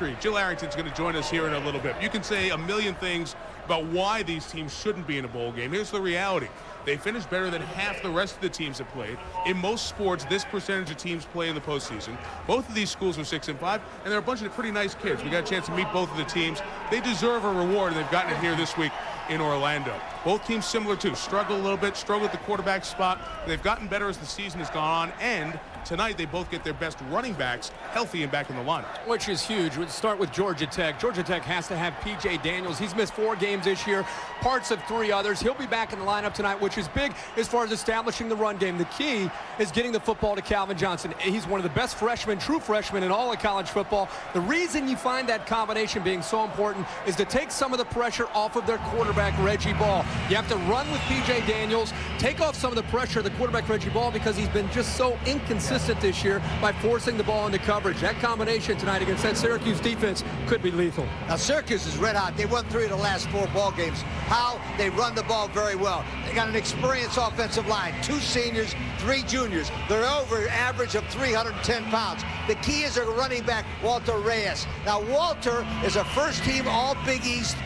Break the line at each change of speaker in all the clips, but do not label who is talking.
history. Jill Arrington's going to join us here in a little bit. You can say a million things about why these teams shouldn't be in a bowl game. Here's the reality. They finished better than half the rest of the teams have played. In most sports, this percentage of teams play in the postseason. Both of these schools are 6-5, and they're a bunch of pretty nice kids. We got a chance to meet both of the teams. They deserve a reward, and they've gotten it here this week in Orlando. Both teams similar too. Struggle a little bit, struggle at the quarterback spot. They've gotten better as the season has gone on, and tonight they both get their best running backs healthy and back in the lineup.
Which is huge. We'll start with Georgia Tech. Georgia Tech has to have P.J. Daniels. He's missed 4 games this year, parts of 3 others. He'll be back in the lineup tonight, which is big as far as establishing the run game. The key is getting the football to Calvin Johnson. He's one of the best freshmen, true freshmen in all of college football. The reason you find that combination being so important is to take some of the pressure off of their quarterback, Reggie Ball. You have to run with P.J. Daniels, take off some of the pressure of the quarterback, Reggie Ball, because he's been just so inconsistent this year by forcing the ball into coverage. That combination tonight against that Syracuse defense could be lethal.
Now, Syracuse is red hot. They won 3 of the last 4 ball games. How? They run the ball very well. They got an experienced offensive line, 2 seniors, 3 juniors. They're over average of 310 pounds. The key is their running back, Walter Reyes. Now, Walter is a first-team All-Big East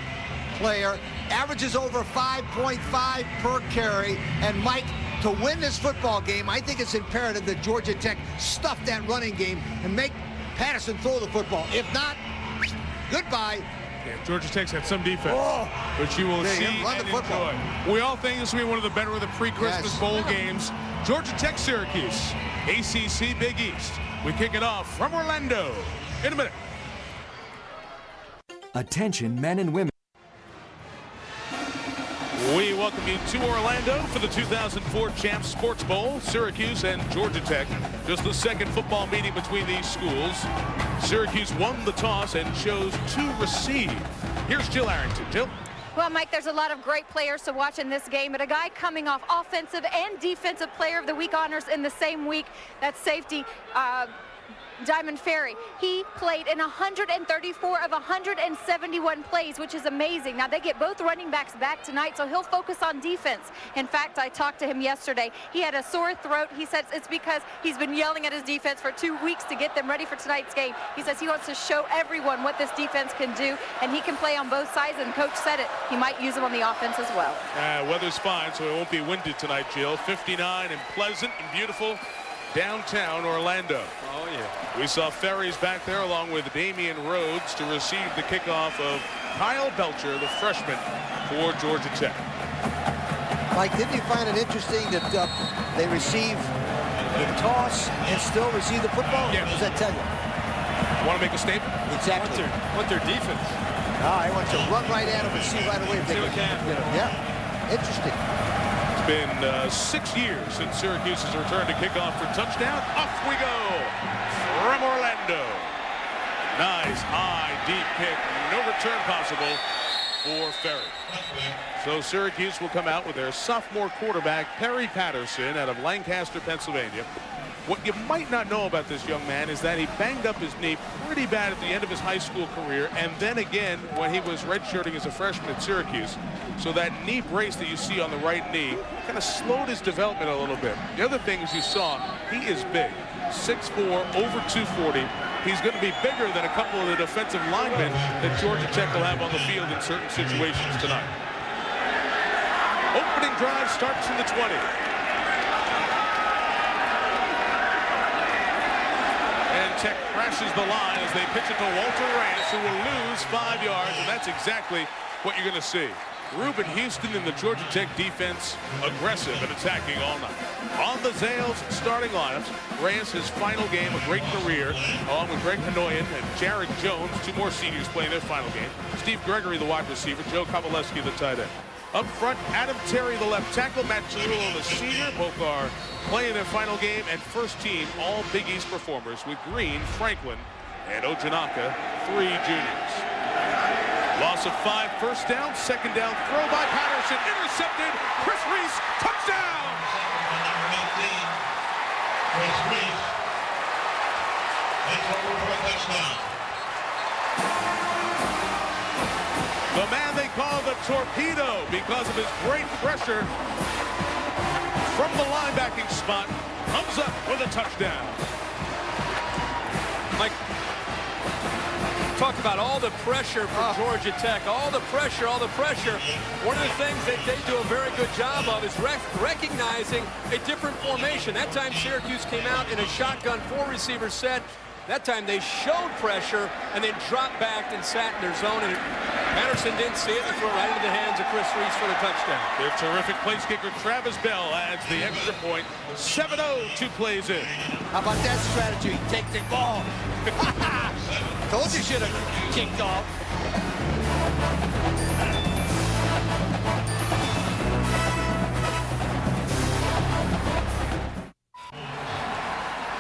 player, averages over 5.5 per carry. And Mike, to win this football game, I think it's imperative that Georgia Tech stuff that running game and make Patterson throw the football. If not, goodbye.
Yeah, Georgia Tech's had some defense, but you will see and enjoy. We all think this will be one of the better of the pre-Christmas bowl games. Georgia Tech, Syracuse, ACC Big East. We kick it off from Orlando in a minute.
Attention, men and women.
We welcome you to Orlando for the 2004 Champs Sports Bowl. Syracuse and Georgia Tech. Just the second football meeting between these schools. Syracuse won the toss and chose to receive. Here's Jill Arrington. Jill?
Well, Mike, there's a lot of great players to watch in this game, but a guy coming off offensive and defensive player of the week honors in the same week. That's safety Diamond Ferry. He played in 134 of 171 plays, which is amazing. Now, they get both running backs back tonight, so he'll focus on defense. In fact, I talked to him yesterday. He had a sore throat. He says it's because he's been yelling at his defense for 2 weeks to get them ready for tonight's game. He says he wants to show everyone what this defense can do, and he can play on both sides, and Coach said it. He might use him on the offense as well.
Weather's fine, so it won't be windy tonight, Jill. 59 and pleasant and beautiful downtown Orlando.
Oh, yeah.
We saw Ferries back there along with Damian Rhodes to receive the kickoff of Kyle Belcher, the freshman for Georgia Tech.
Mike, didn't you find it interesting that they receive the toss and still receive the football?
Yeah.
What does that tell you?
Want to make a statement?
Exactly.
Want their defense.
I want to run right at them and see right away if they can get them. Yeah, interesting.
It's been 6 years since Syracuse has returned to kickoff for touchdown. Off we go from Orlando. Nice, high, deep kick. No return possible for Ferry. So Syracuse will come out with their sophomore quarterback, Perry Patterson, out of Lancaster, Pennsylvania. What you might not know about this young man is that he banged up his knee pretty bad at the end of his high school career, and then again when he was redshirting as a freshman at Syracuse. So that knee brace that you see on the right knee kind of slowed his development a little bit. The other thing is you saw, he is big. 6'4", over 240. He's going to be bigger than a couple of the defensive linemen that Georgia Tech will have on the field in certain situations tonight. Opening drive starts in the 20. And Tech crashes the line as they pitch it to Walter Reyes, who will lose 5 yards, and that's exactly what you're going to see. Reuben Houston and the Georgia Tech defense aggressive and attacking all night. On the Zales starting lineups, Reyes, his final game, a great career, along with Greg Hanoyan and Jared Jones, 2 more seniors playing their final game. Steve Gregory, the wide receiver, Joe Kowaleski, the tight end. Up front, Adam Terry, the left tackle, Matt Chirulo, the senior. Both are playing their final game, and first team all Big East performers with Green, Franklin, and Ojanaka, 3 juniors. Loss of 5, first down, second down, throw by Patterson, intercepted, Chris Reese, touchdown!
Chris Reese, takes over for a touchdown.
The man they call the torpedo because of his great pressure from the linebacking spot comes up with a touchdown.
Mike, Talk about all the pressure from Georgia Tech, all the pressure, all the pressure. One of the things that they do a very good job of is recognizing a different formation. That time Syracuse came out in a shotgun 4-receiver set. That time they showed pressure and then dropped back and sat in their zone. And Patterson didn't see it and threw it right into the hands of Chris Reese for the touchdown.
Their terrific place kicker Travis Bell adds the extra point. 7-0, 2 plays in.
How about that strategy? Take the ball. Told you should have kicked off.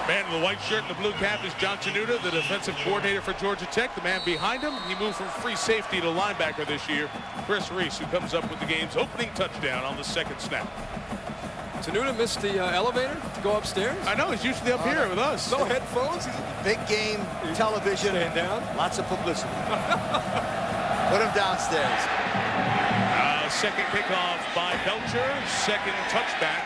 Man in the white shirt and the blue cap is John Tenuta, the defensive coordinator for Georgia Tech. The man behind him, he moved from free safety to linebacker this year. Chris Reese, who comes up with the game's opening touchdown on the second snap.
Tenuta missed the elevator to go upstairs.
I know, he's usually up here with us.
No headphones.
Big game television.
Staying down.
Lots of publicity. Put him downstairs.
Second kickoff by Belcher. Second touchback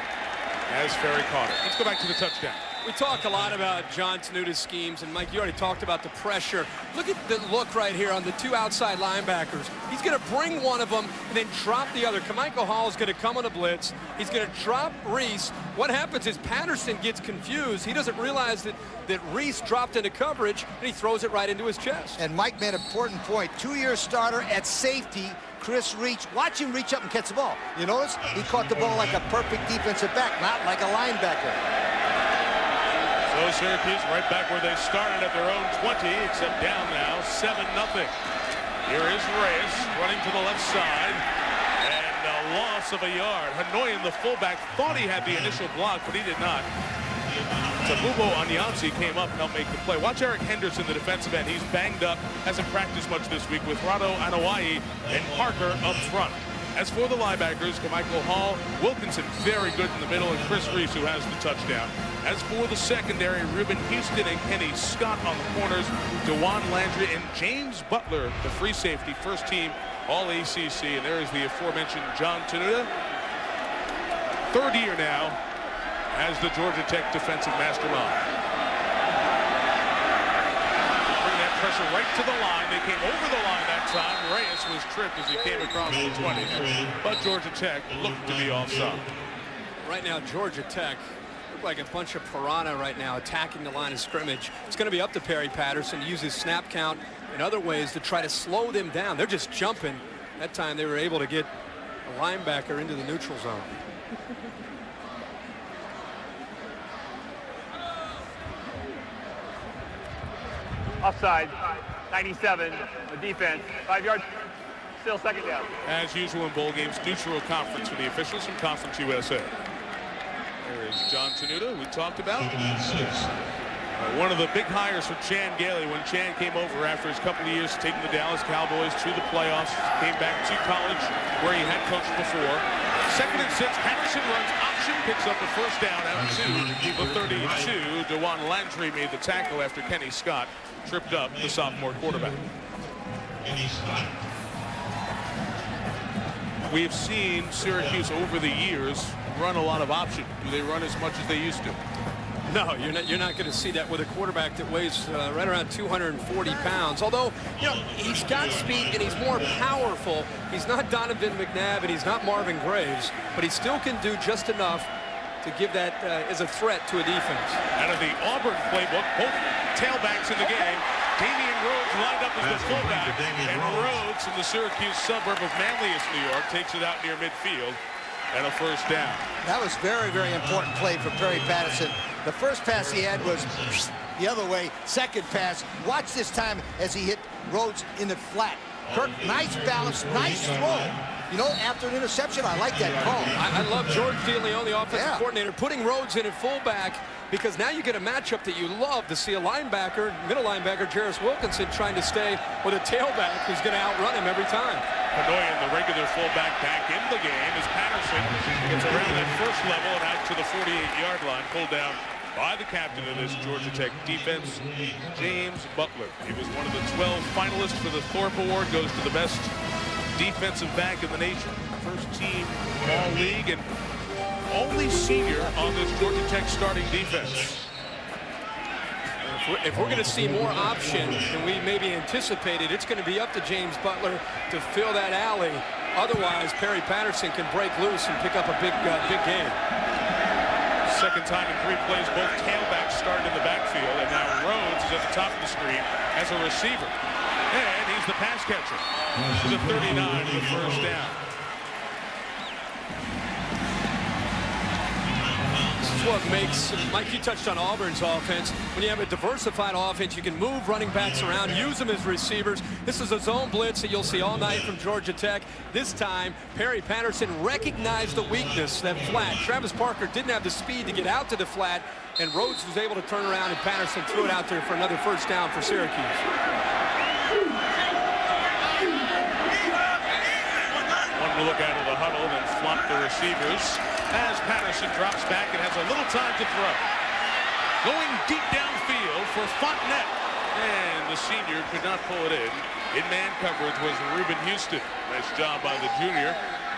as Ferry caught it. Let's go back to the touchdown.
We talk a lot about John Tenuta's schemes, and Mike, you already talked about the pressure. Look at the look right here on the 2 outside linebackers. He's going to bring one of them and then drop the other. Kamichael Hall is going to come on a blitz. He's going to drop Reese. What happens is Patterson gets confused. He doesn't realize that Reese dropped into coverage, and he throws it right into his chest.
And Mike made an important point. 2-year starter at safety, Chris Reach. Watch him reach up and catch the ball. You notice? He caught the ball like a perfect defensive back, not like a linebacker.
So Syracuse right back where they started at their own 20, except down now, 7-0. Here is Reyes running to the left side, and a loss of a yard. Hanoyan, the fullback, thought he had the initial block, but he did not. Tabubo Anyansi came up and helped make the play. Watch Eric Henderson, the defensive end. He's banged up, hasn't practiced much this week with Rado Anawai and Parker up front. As for the linebackers, Kamichael Hall, Wilkinson very good in the middle, and Chris Reese, who has the touchdown. As for the secondary, Ruben Houston and Kenny Scott on the corners, DeJuan Landry and James Butler, the free safety, first team All-ACC. And there is the aforementioned John Tenuta. Third year now as the Georgia Tech defensive mastermind. Bring that pressure right to the line. They came over the line that time. Reyes was tripped as he came across the 20. But Georgia Tech looked to be offside.
Right now, Georgia Tech look like a bunch of piranha right now attacking the line of scrimmage. It's going to be up to Perry Patterson to use his snap count in other ways to try to slow them down. They're just jumping. That time they were able to get a linebacker into the neutral zone.
Offside, 97, the defense, 5 yards, still second down.
As usual in bowl games, neutral conference for the officials from Conference USA. There is John Tenuta, we talked about. One of the big hires for Chan Gailey when Chan came over after his couple of years taking the Dallas Cowboys to the playoffs, came back to college where he had coached before. 2nd and 6, Patterson runs option, picks up the first down out to the 32. DeJuan Landry made the tackle after Kenny Scott tripped up the sophomore quarterback. We've seen Syracuse over the years run a lot of option. Do they run as much as they used to?
No, you're not going to see that with a quarterback that weighs right around 240 pounds. Although, you know, he's got speed and he's more powerful. He's not Donovan McNabb and he's not Marvin Graves, but he still can do just enough to give that as a threat to a defense.
Out of the Auburn playbook, both tailbacks in the game. Damian Rhodes lined up as the fullback, and Rhodes in the Syracuse suburb of Manlius, New York, takes it out near midfield and a first down.
That was very, very important play for Perry Patterson. The first pass he had was the other way. Second pass, watch this time as he hit Rhodes in the flat. Kirk, nice balance, nice throw. You know, after an interception, I like that call.
I love George DeLeon, the offensive coordinator, putting Rhodes in at fullback, because now you get a matchup that you love to see a linebacker, middle linebacker, Jarris Wilkinson, trying to stay with a tailback who's going to outrun him every time.
Hanoyan, the regular fullback, back in the game as Patterson gets around that first level and out to the 48-yard line, pulled down by the captain of this Georgia Tech defense, James Butler. He was one of the 12 finalists for the Thorpe Award, goes to the best defensive back in the nation, first team all-league, and only senior on this Georgia Tech starting defense. And
if we're going to see more option than we maybe anticipated, it's going to be up to James Butler to fill that alley. Otherwise, Perry Patterson can break loose and pick up a big game.
Second time in 3 plays, both tailbacks started in the backfield, and now Rhodes is at the top of the screen as a receiver. And he's the pass catcher to the 39 for the first down.
This is what makes, Mike, you touched on Auburn's offense. When you have a diversified offense, you can move running backs around, use them as receivers. This is a zone blitz that you'll see all night from Georgia Tech. This time, Perry Patterson recognized the weakness, that flat. Travis Parker didn't have the speed to get out to the flat, and Rhodes was able to turn around, and Patterson threw it out there for another first down for Syracuse.
One to look out of the huddle, then flop the receivers as Patterson drops back and has a little time to throw. Going deep downfield for Fontenette, and the senior could not pull it in. In man coverage was Reuben Houston. Nice job by the junior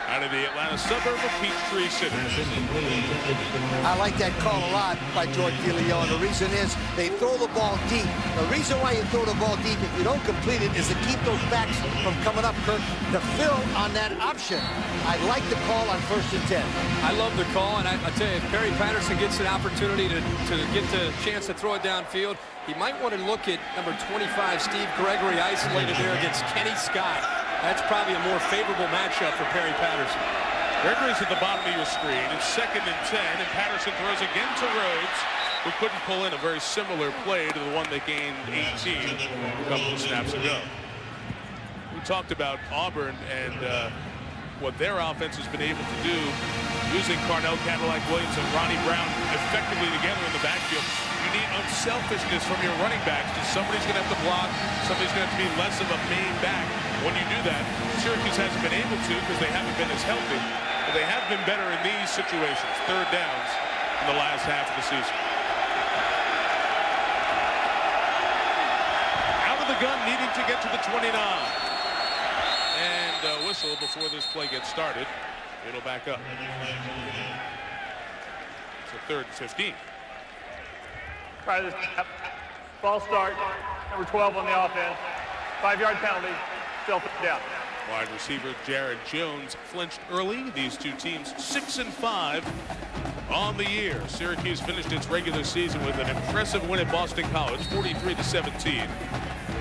out of the Atlanta suburb of Peachtree City.
I like that call a lot by George DeLeon. The reason is they throw the ball deep. The reason why you throw the ball deep, if you don't complete it, is to keep those backs from coming up, Kirk, to fill on that option. I like the call on 1st and 10.
I love the call, and I tell you, if Perry Patterson gets an opportunity to get the chance to throw it downfield, he might want to look at number 25, Steve Gregory, isolated there against Kenny Scott. That's probably a more favorable matchup for Perry Patterson.
Gregory's at the bottom of your screen. It's 2nd and 10, and Patterson throws again to Rhodes, who couldn't pull in a very similar play to the one that gained 18 a couple of snaps ago. We talked about Auburn and what their offense has been able to do using Carnell, Cadillac Williams, and Ronnie Brown effectively together in the backfield. You need unselfishness from your running backs. Somebody's going to have to block. Somebody's going to have to be less of a main back. When you do that, Syracuse hasn't been able to because they haven't been as healthy. But they have been better in these situations, 3rd downs in the last half of the season. Out of the gun, needing to get to the 29. And a whistle before this play gets started. It'll back up. It's a 3rd and 15.
Try this. False start. Number 12 on the offense. 5-yard penalty. Still down.
Wide receiver Jared Jones flinched early. These two teams 6-5 on the year. Syracuse finished its regular season with an impressive win at Boston College, 43-17.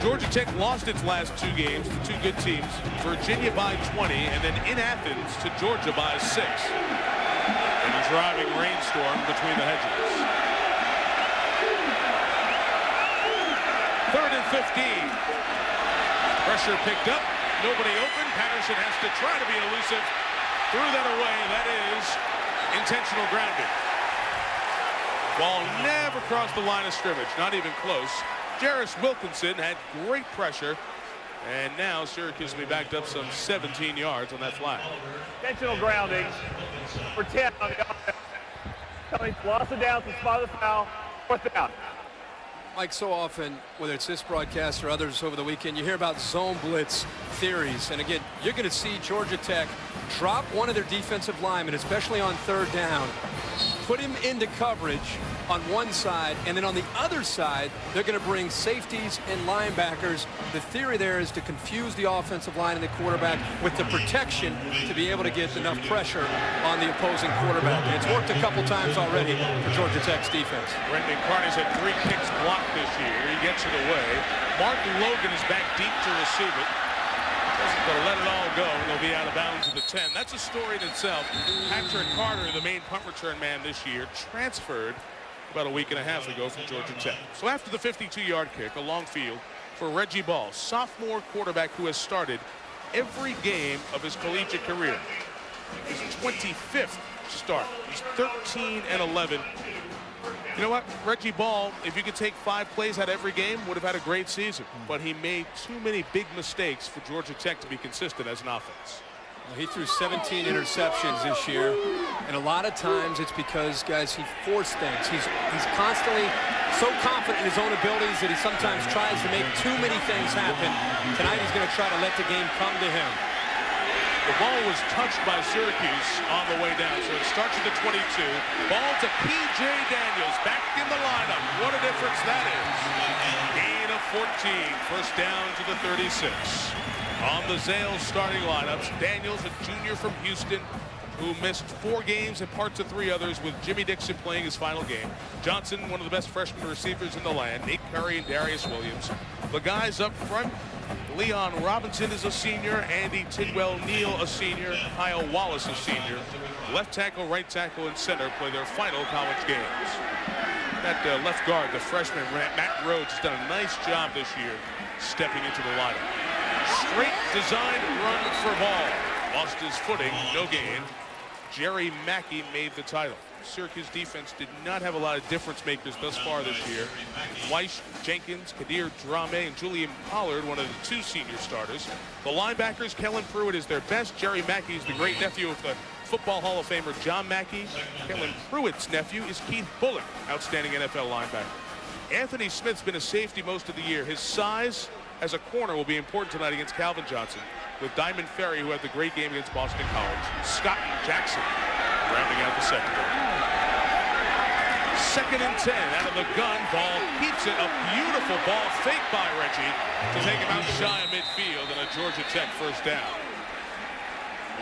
Georgia Tech lost its last 2 games to 2 good teams, Virginia by 20, and then in Athens to Georgia by 6. And a driving rainstorm between the hedges. 3rd and 15. Pressure picked up. Nobody open. Patterson has to try to be elusive. Threw that away. That is intentional grounding. Ball never crossed the line of scrimmage. Not even close. Jarris Wilkinson had great pressure. And now Syracuse will be backed up some 17 yards on that flag.
Intentional grounding for 10 on the offense. Lost it down to spot the foul. 4th down.
Like so often, whether it's this broadcast or others over the weekend, you hear about zone blitz theories. And again, you're going to see Georgia Tech drop one of their defensive linemen, especially on 3rd down, put him into coverage on one side, and then on the other side, they're going to bring safeties and linebackers. The theory there is to confuse the offensive line and the quarterback with the protection to be able to get enough pressure on the opposing quarterback. And it's worked a couple times already for Georgia Tech's defense.
Brendan Carney's had 3 kicks blocked this year. He gets it away. Martin Logan is back deep to receive it. Doesn't go, let it all go, and they'll be out of bounds at the 10. That's a story in itself. Patrick Carter, the main punt return man this year, transferred about a week and a half ago from Georgia Tech. So after the 52-yard kick, a long field for Reggie Ball, sophomore quarterback who has started every game of his collegiate career. His 25th start. He's 13-11. You know what? Reggie Ball, if you could take 5 plays out of every game, would have had a great season. But he made too many big mistakes for Georgia Tech to be consistent as an offense.
He threw 17 interceptions this year, and a lot of times it's because, guys, he forced things. He's constantly so confident in his own abilities that he sometimes tries to make too many things happen. Tonight he's going to try to let the game come to him.
The ball was touched by Syracuse on the way down, so it starts at the 22. Ball to P.J. Daniels, back in the lineup. What a difference that is. Gain of 14, first down to the 36. On the Zales starting lineups, Daniels, a junior from Houston, who missed 4 games and parts of 3 others, with Jimmy Dixon playing his final game. Johnson, one of the best freshman receivers in the land. Nate Curry and Darius Williams. The guys up front, Leon Robinson is a senior, Andy Tidwell-Neal a senior, Kyle Wallace a senior. Left tackle, right tackle, and center play their final college games. That left guard, the freshman Matt Rhodes, has done a nice job this year stepping into the lineup. Straight designed run for Ball. Lost his footing, no gain. Jerry Mackey made the title. Syracuse defense did not have a lot of difference makers thus far this year. Weish, Jenkins, Kadir Drame, and Julian Pollard, one of the 2 senior starters. The linebackers, Kellen Pruitt is their best. Jerry Mackey is the great nephew of the Football Hall of Famer John Mackey. Kellen Pruitt's nephew is Keith Bullock, outstanding NFL linebacker. Anthony Smith's been a safety most of the year. His size as a corner will be important tonight against Calvin Johnson, with Diamond Ferry, who had the great game against Boston College. Scott Jackson rounding out the secondary. 2nd and 10 out of the gun. Ball keeps it. A beautiful ball fake by Reggie to take him out shy of midfield, and a Georgia Tech first down.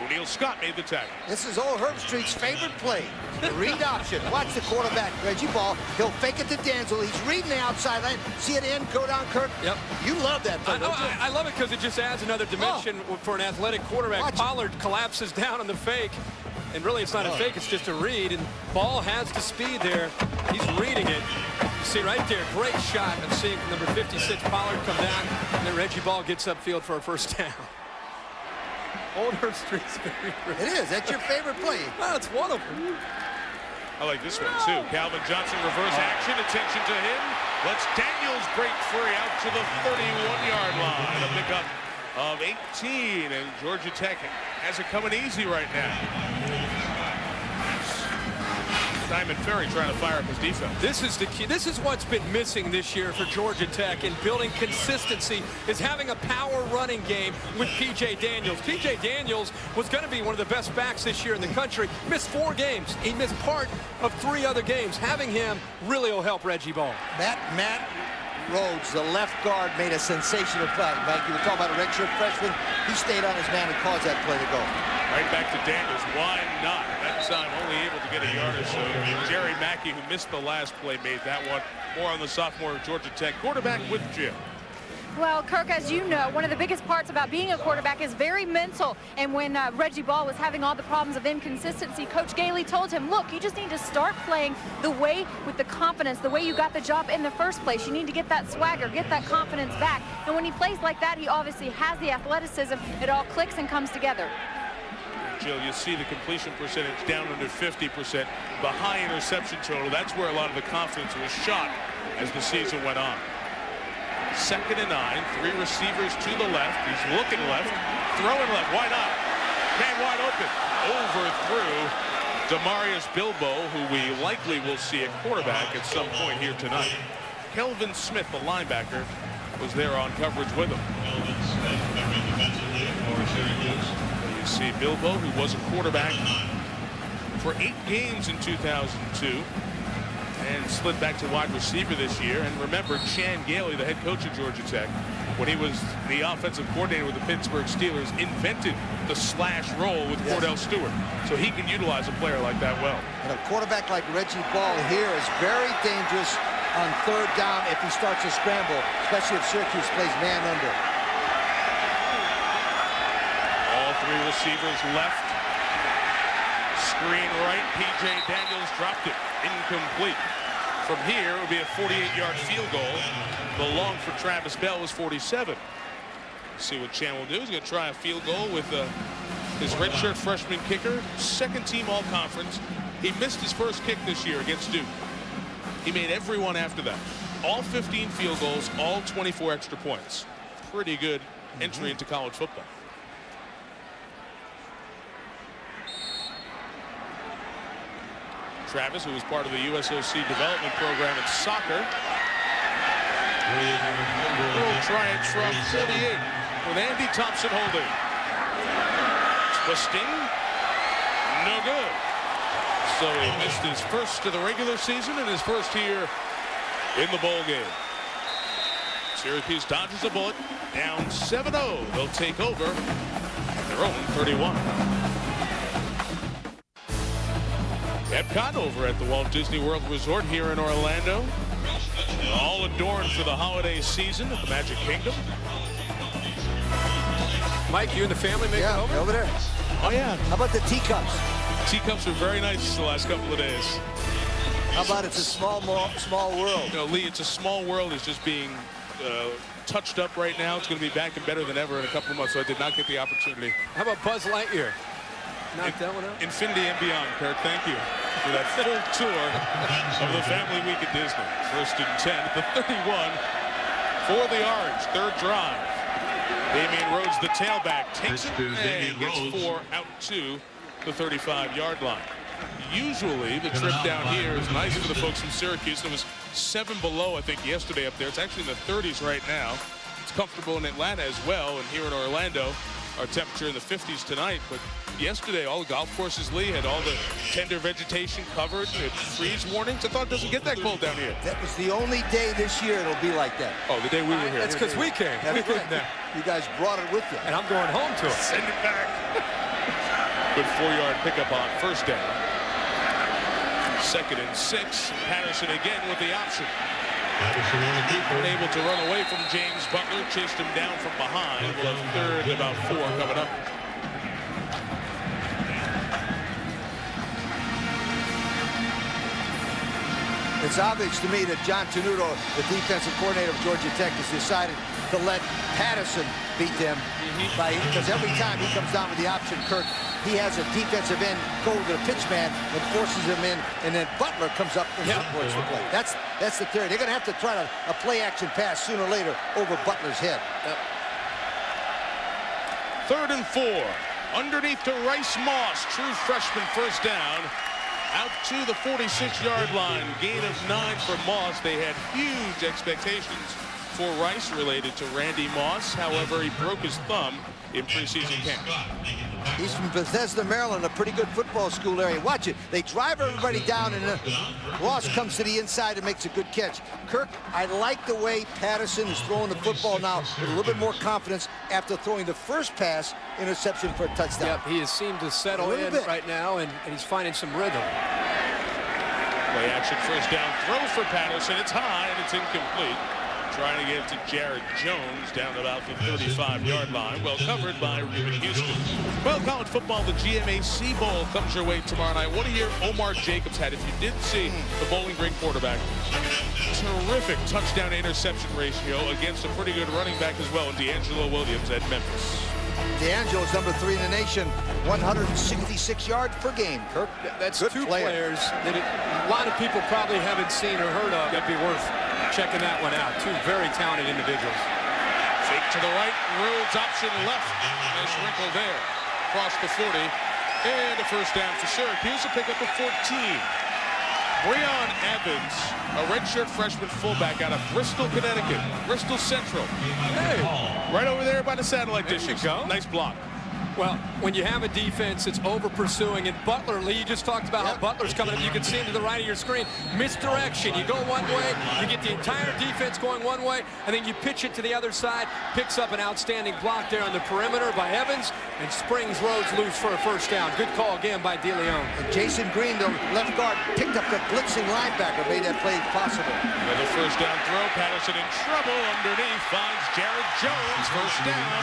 O'Neal Scott made the tackle.
This is old Herb Street's favorite play, the read option. Watch the quarterback, Reggie Ball. He'll fake it to Denzel. He's reading the outside line. See it in, go down, Kirk.
Yep.
You love that play, don't you?
I love it because it just adds another dimension for an athletic quarterback.
Watch
Pollard collapses down on the fake, and really it's not a fake, it's just a read, and Ball has the speed there. He's reading it. You see right there, great shot of seeing number 56 Pollard come down, and then Reggie Ball gets upfield for a first down. Old Herb Street's favorite.
It is. That's your favorite play.
Well, it's one of them.
I like this one, too. Calvin Johnson, reverse action. Attention to him. Lets Daniels break free out to the 31-yard line. A pickup of 18, and Georgia Tech has it coming easy right now. Diamond Ferry trying to fire up his defense.
This is the key. This is what's been missing this year for Georgia Tech in building consistency, is having a power running game with P.J. Daniels. P.J. Daniels was going to be one of the best backs this year in the country. Missed 4 games. He missed part of 3 other games. Having him really will help Reggie Ball.
Matt Rhodes, the left guard, made a sensational play. Mike, you were talking about a redshirt freshman. He stayed on his man and caused that play to go.
Right back to Daniels. Why not? That time only able to get a yard or so. Jerry Mackey, who missed the last play, made that one. More on the sophomore Georgia Tech quarterback with Jim.
Well, Kirk, as you know, one of the biggest parts about being a quarterback is very mental. And when Reggie Ball was having all the problems of inconsistency, Coach Gailey told him, look, you just need to start playing the way, with the confidence, the way you got the job in the first place. You need to get that swagger, get that confidence back. And when he plays like that, he obviously has the athleticism. It all clicks and comes together.
Jill, you see the completion percentage down under 50%. The high interception total, that's where a lot of the confidence was shot as the season went on. 2nd and 9, 3 receivers to the left. He's looking left, throwing left. Why not? Man wide open. Overthrew Demarius Bilbo, who we likely will see at quarterback at some point here tonight. Kelvin Smith, the linebacker, was there on coverage with him. You see Bilbo, who was a quarterback for 8 games in 2002. And slid back to wide receiver this year. And remember, Chan Gailey, the head coach of Georgia Tech, when he was the offensive coordinator with the Pittsburgh Steelers, invented the slash roll with Cordell Stewart. So he can utilize a player like that well.
And a quarterback like Reggie Ball here is very dangerous on 3rd down if he starts to scramble, especially if Syracuse plays man under.
All 3 receivers left. Screen right. P.J. Daniels dropped it. Incomplete. From here, it would be a 48-yard field goal. The long for Travis Bell was 47. See what Chan will do. He's going to try a field goal with his redshirt freshman kicker, 2nd team all-conference. He missed his first kick this year against Duke. He made every one after that. All 15 field goals, all 24 extra points. Pretty good entry into college football. Travis, who was part of the USOC development program in soccer. We'll try it from 48 with Andy Thompson holding. Twisting. No good. So he missed his first of the regular season and his first here in the bowl game. Syracuse dodges a bullet. Down 7-0. They'll take over their own 31. Epcot over at the Walt Disney World Resort here in Orlando. All adorned for the holiday season at the Magic Kingdom.
Mike, you and the family make it over?
Over there.
Oh, yeah.
How about the teacups?
Teacups are very nice the last couple of days.
How about it's a small world?
You know, Lee, it's a small world. It's just being touched up right now. It's going to be back and better than ever in a couple of months, so I did not get the opportunity.
How about Buzz Lightyear? Knock that one out?
Infinity and beyond, Kirk. Thank you for that full tour of the family week at Disney. 1st and 10 at the 31 for the Orange. Third drive. Damian Rhodes, the tailback, takes it and gets 4 out to the 35-yard line. Usually the trip down here is nice for the folks from Syracuse. It was 7 below, I think, yesterday up there. It's actually in the 30s right now. It's comfortable in Atlanta as well, and here in Orlando, our temperature in the 50s tonight. But yesterday, all the golf courses, Lee, had all the tender vegetation covered. It freeze warnings. I thought it doesn't get that cold down here.
That was the only day this year it'll be like that.
Oh, the day we were here.
That's because we came.
That's right. You guys brought it with you.
And I'm going home to it.
Send it back. Good 4-yard pickup on first down. 2nd and 6. Patterson again with the option. Unable to run away from James Butler. Chased him down from behind. We'll have 3rd and about 4 coming up.
It's obvious to me that John Tenuto, the defensive coordinator of Georgia Tech, has decided to let Patterson beat them because every time he comes down with the option, Kirk, he has a defensive end go to the pitch man and forces him in, and then Butler comes up and supports the play. That's the theory. They're going to have to try a play action pass sooner or later over Butler's head.
3rd and 4. Underneath to Rice Moss. True freshman first down. Out to the 46-yard line. Gain of 9 for Moss. They had huge expectations for Rice related to Randy Moss. However, he broke his thumb in preseason camp.
He's from Bethesda, Maryland, a pretty good football school area. Watch it. They drive everybody down, and Moss comes to the inside and makes a good catch. Kirk, I like the way Patterson is throwing the football now with a little bit more confidence after throwing the first pass interception for a touchdown.
Yep, he has seemed to settle in right now, and he's finding some rhythm.
Play action first down throw for Patterson. It's high, and it's incomplete. Trying to get it to Jared Jones down about the 35-yard line. Well covered by Reuben Houston. Well, college football, the GMAC Bowl comes your way tomorrow night. What a year Omar Jacobs had. If you didn't see the Bowling Green quarterback, terrific touchdown-interception ratio against a pretty good running back as well in D'Angelo Williams at Memphis.
D'Angelo's number 3 in the nation, 166 yards per game, Kirk.
That's
good
two players that a lot of people probably haven't seen or heard of. That'd be worth checking that one out. Two very talented individuals.
Fake to the right, Rhodes option left. Nice wrinkle there. Across the 40. And a first down for Syracuse. A pick up of 14. Breon Evans, a redshirt freshman fullback out of Bristol, Connecticut. Bristol Central. Hey, right over there by the satellite dish.
There you go.
Nice block.
Well, when you have a defense that's over-pursuing, and Butler, Lee, you just talked about how Butler's coming up. You can see him to the right of your screen. Misdirection. You go one way, you get the entire defense going one way, and then you pitch it to the other side. Picks up an outstanding block there on the perimeter by Evans, and springs Rhodes loose for a first down. Good call again by DeLeon.
And Jason Green, the left guard, picked up the blitzing linebacker, made that play possible.
Another first down throw. Patterson in trouble underneath. Finds Jared Jones. First down.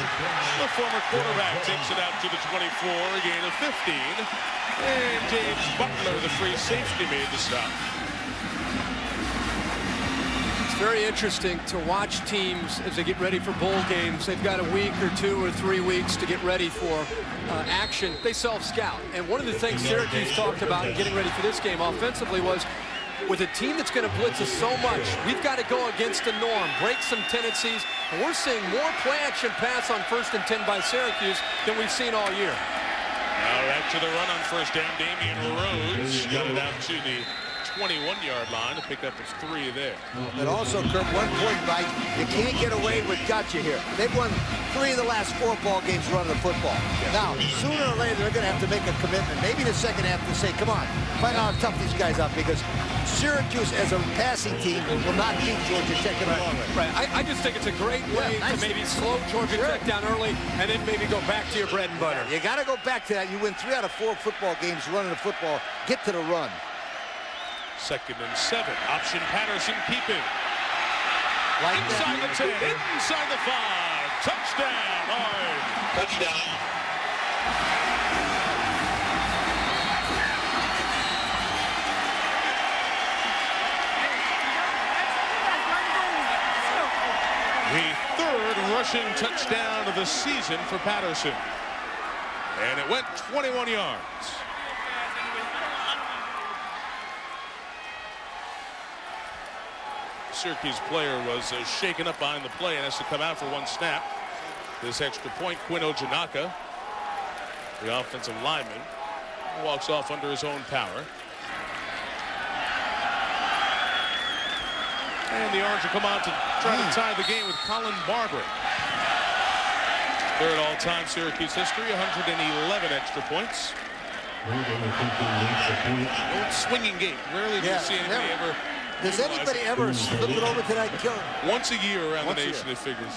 The former quarterback takes it out to the 24, a gain of 15. And James Butler, the free safety, made the stop.
It's very interesting to watch teams as they get ready for bowl games. They've got a week or 2 or 3 weeks to get ready for action. They self-scout. And one of the things Syracuse talked about in getting ready for this game offensively was, with a team that's going to blitz us so much, we've got to go against the norm, break some tendencies, and we're seeing more play-action pass on 1st and 10 by Syracuse than we've seen all year.
Now back to the run on first down. Damian Rhodes got it out to the 21-yard line to pick up his 3 there.
And also, Kurt, one point, Mike, you can't get away with gotcha here. They've won 3 of the last 4 ball games running the football. Now, sooner or later, they're going to have to make a commitment. Maybe the second half to say, come on, find out how tough these guys are, because Syracuse as a passing team will not beat Georgia Tech in the long run.
Right. I just think it's a great way to maybe slow Georgia Tech down early and then maybe go back to your bread and butter.
You got to go back to that. You win 3 out of 4 football games running the football. Get to the run.
2nd and 7. Option Patterson keeping.
Like
Inside the 10, inside the 5. Touchdown, Orange.
Touchdown.
The 3rd rushing touchdown of the season for Patterson. And it went 21 yards. Syracuse player was shaken up behind the play and has to come out for 1 snap. This extra point, Quinn Ojanaka, the offensive lineman, walks off under his own power. And the Orange will come out to try to tie the game with Colin Barber. 3rd all-time Syracuse history, 111 extra points. Old swinging gate. Rarely do you see anybody ever.
Does anybody ever flip it over to that kill?
Once a year around the nation, it figures.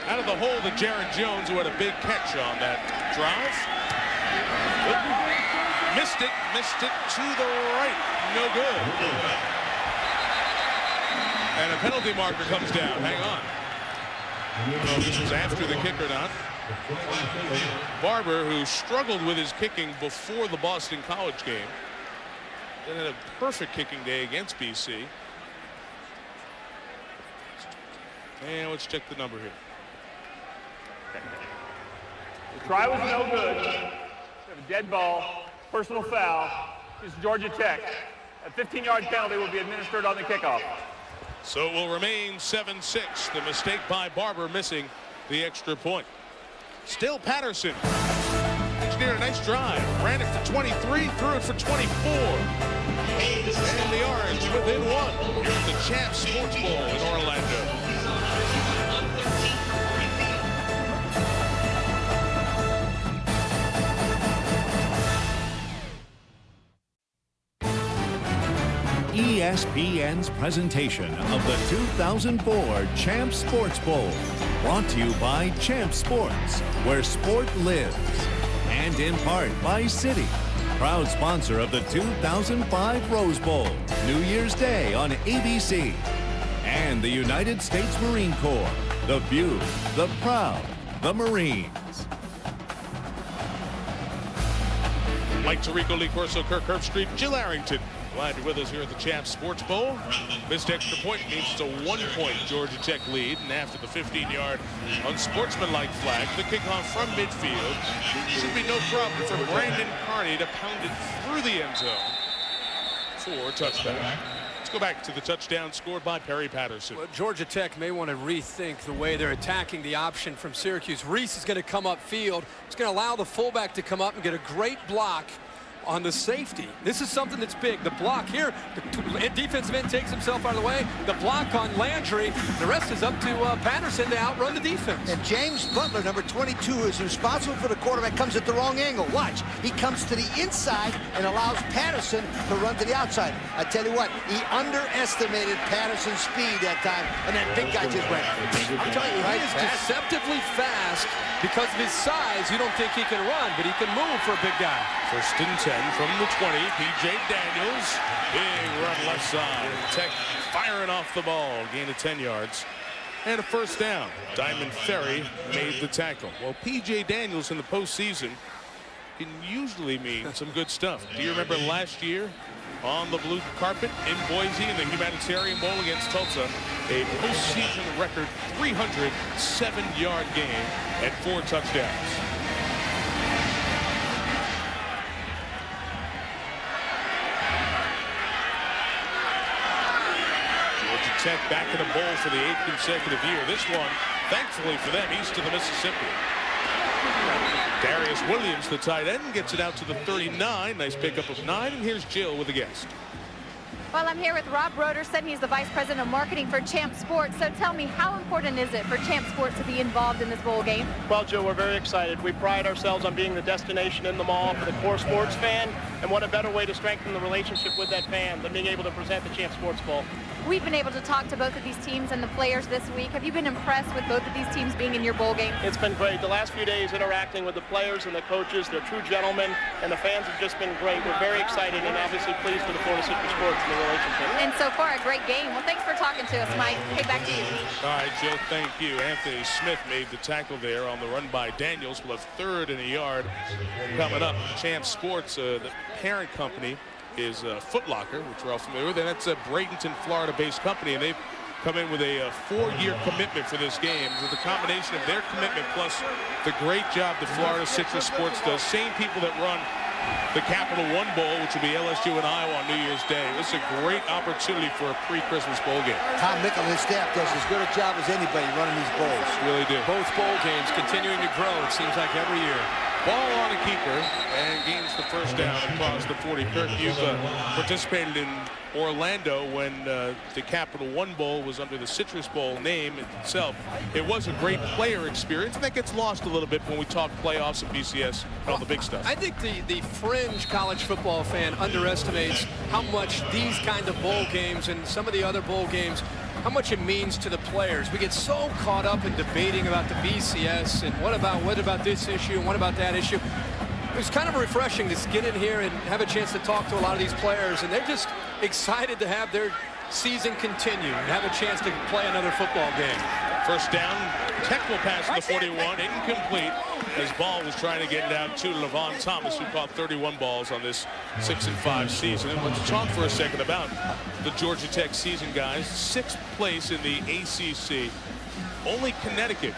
Out of the hole to Jaron Jones, who had a big catch on that drive. Missed it to the right. No good. And a penalty marker comes down. Hang on. I don't know if this was after the kick or not. Barber, who struggled with his kicking before the Boston College game, then had a perfect kicking day against BC. And let's check the number here.
The try was no good. We have a dead ball, personal foul. It's Georgia Tech. A 15-yard penalty will be administered on the kickoff.
So it will remain 7-6. The mistake by Barber missing the extra point. Still Patterson. Engineered a nice drive. Ran it for 23, threw it for 24. And the Orange within 1 here at the Champs Sports Bowl in Orlando.
ESPN's presentation of the 2004 Champs Sports Bowl, brought to you by Champs Sports, where sport lives, and in part by Citi, proud sponsor of the 2005 Rose Bowl, New Year's Day on ABC, and the United States Marine Corps, the few, the proud, the Marines.
Mike Tirico, Lee Corso, Kirk Herbstreit, Jill Arrington. Glad you're with us here at the Champs Sports Bowl. Missed extra point means it's a 1-point Georgia Tech lead. And after the 15-yard unsportsmanlike flag, the kickoff from midfield. Should be no problem for Brandon Carney to pound it through the end zone for a touchdown. Let's go back to the touchdown scored by Perry Patterson.
Well, Georgia Tech may want to rethink the way they're attacking the option from Syracuse. Reese is going to come upfield. It's going to allow the fullback to come up and get a great block on the safety. This is something that's big. The block here, the defensive end takes himself out of the way. The block on Landry. The rest is up to Patterson to outrun the defense.
And James Butler, number 22, is responsible for the quarterback, comes at the wrong angle. Watch. He comes to the inside and allows Patterson to run to the outside. I tell you what, he underestimated Patterson's speed that time, and that big guy just went.
I'm telling you, he is deceptively fast. Because of his size, you don't think he can run, but he can move for a big guy.
1st and 10 from the 20. P.J. Daniels, big run left side. Tech firing off the ball, gain of 10 yards. And a 1st down. Diamond Ferry made the tackle. Well, P.J. Daniels in the postseason can usually mean some good stuff. Do you remember last year on the blue carpet in Boise in the Humanitarian Bowl against Tulsa? A postseason record 307-yard game and 4 touchdowns. Georgia Tech back in a bowl for the 8th consecutive year. This one, thankfully for them, east of the Mississippi. Darius Williams, the tight end, gets it out to the 39. Nice pickup of 9. And here's Jill with a guest.
Well, I'm here with Rob Broderson. He's the Vice President of Marketing for Champ Sports. So tell me, how important is it for Champ Sports to be involved in this bowl game?
Well, Jill, we're very excited. We pride ourselves on being the destination in the mall for the core sports fan, and what a better way to strengthen the relationship with that fan than being able to present the Champ Sports Bowl.
We've been able to talk to both of these teams and the players this week. Have you been impressed with both of these teams being in your bowl game?
It's been great. The last few days interacting with the players and the coaches, they're true gentlemen, and the fans have just been great. We're very excited and obviously pleased with the Florida Super Sports and the relationship.
And so far, a great game. Well, thanks for talking to us, Mike. Hey, back to you.
All right, Jill, thank you. Anthony Smith made the tackle there on the run by Daniels. We'll have 3rd and a yard coming up. Champ Sports, the parent company, is Foot Locker, which we're all familiar with, and that's a Bradenton, Florida-based company, and they've come in with a 4-year commitment for this game. With the combination of their commitment plus the great job that Florida Citrus Sports does, same people that run the Capital One Bowl, which will be LSU and Iowa on New Year's Day. This is a great opportunity for a pre-Christmas bowl game.
Tom Mickle and his staff does as good a job as anybody running these bowls.
Really do.
Both bowl games continuing to grow, it seems like every year.
Ball on a keeper and gains the first down across the 40. Kirk, you've participated in Orlando when the Capital One Bowl was under the Citrus Bowl name itself. It was a great player experience, and that gets lost a little bit when we talk playoffs and BCS and all the big stuff.
I think the fringe college football fan underestimates how much these kind of bowl games and some of the other bowl games, how much it means to the players. We get so caught up in debating about the BCS and what about this issue and what about that issue. It was kind of refreshing to get in here and have a chance to talk to a lot of these players, and they're just excited to have their season continue and have a chance to play another football game.
First down, technical pass to the 41, incomplete, as Ball was trying to get it out to Levon Thomas, who caught 31 balls on this 6-5 season. And let's talk for a second about the Georgia Tech season, guys. 6th place in the ACC. Only Connecticut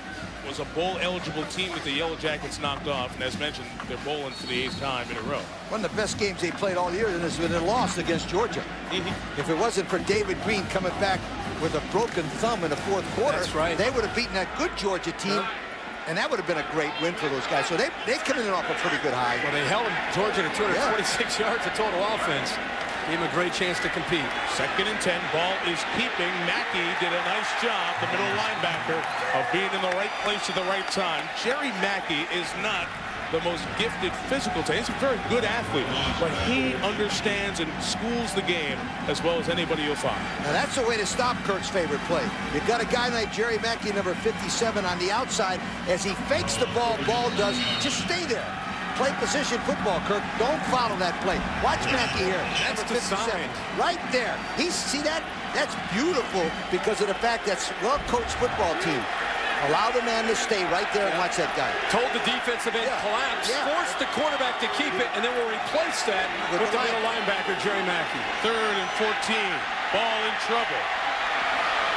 was a bowl-eligible team that the Yellow Jackets knocked off, and as mentioned, they're bowling for the 8th time in a row.
One of the best games they played all year, and it's been a loss against Georgia. If it wasn't for David Green coming back with a broken thumb in the 4th quarter,
that's right,
they would have beaten that good Georgia team, and that would have been a great win for those guys. So they come in off a pretty good high.
Well, they held Georgia to 246 yards of total offense. Gave him a great chance to compete.
2nd and 10. Ball is keeping. Mackey did a nice job, the middle linebacker, of being in the right place at the right time. Jerry Mackey is not the most gifted physical talent. He's a very good athlete, but he understands and schools the game as well as anybody you'll find.
Now that's the way to stop Kirk's favorite play. You've got a guy like Jerry Mackey, number 57, on the outside. As he fakes the ball, Ball does, just stay there. Play position football, Kirk. Don't follow that play. Watch Mackey here.
That's the sign.
Right there. See that? That's beautiful because of the fact that's well-coached football team. Allow the man to stay right there and watch that guy.
Told the defensive end collapse, forced the quarterback to keep it, and then we'll replace that with the middle linebacker, Jerry Mackey.
3rd and 14. Ball in trouble.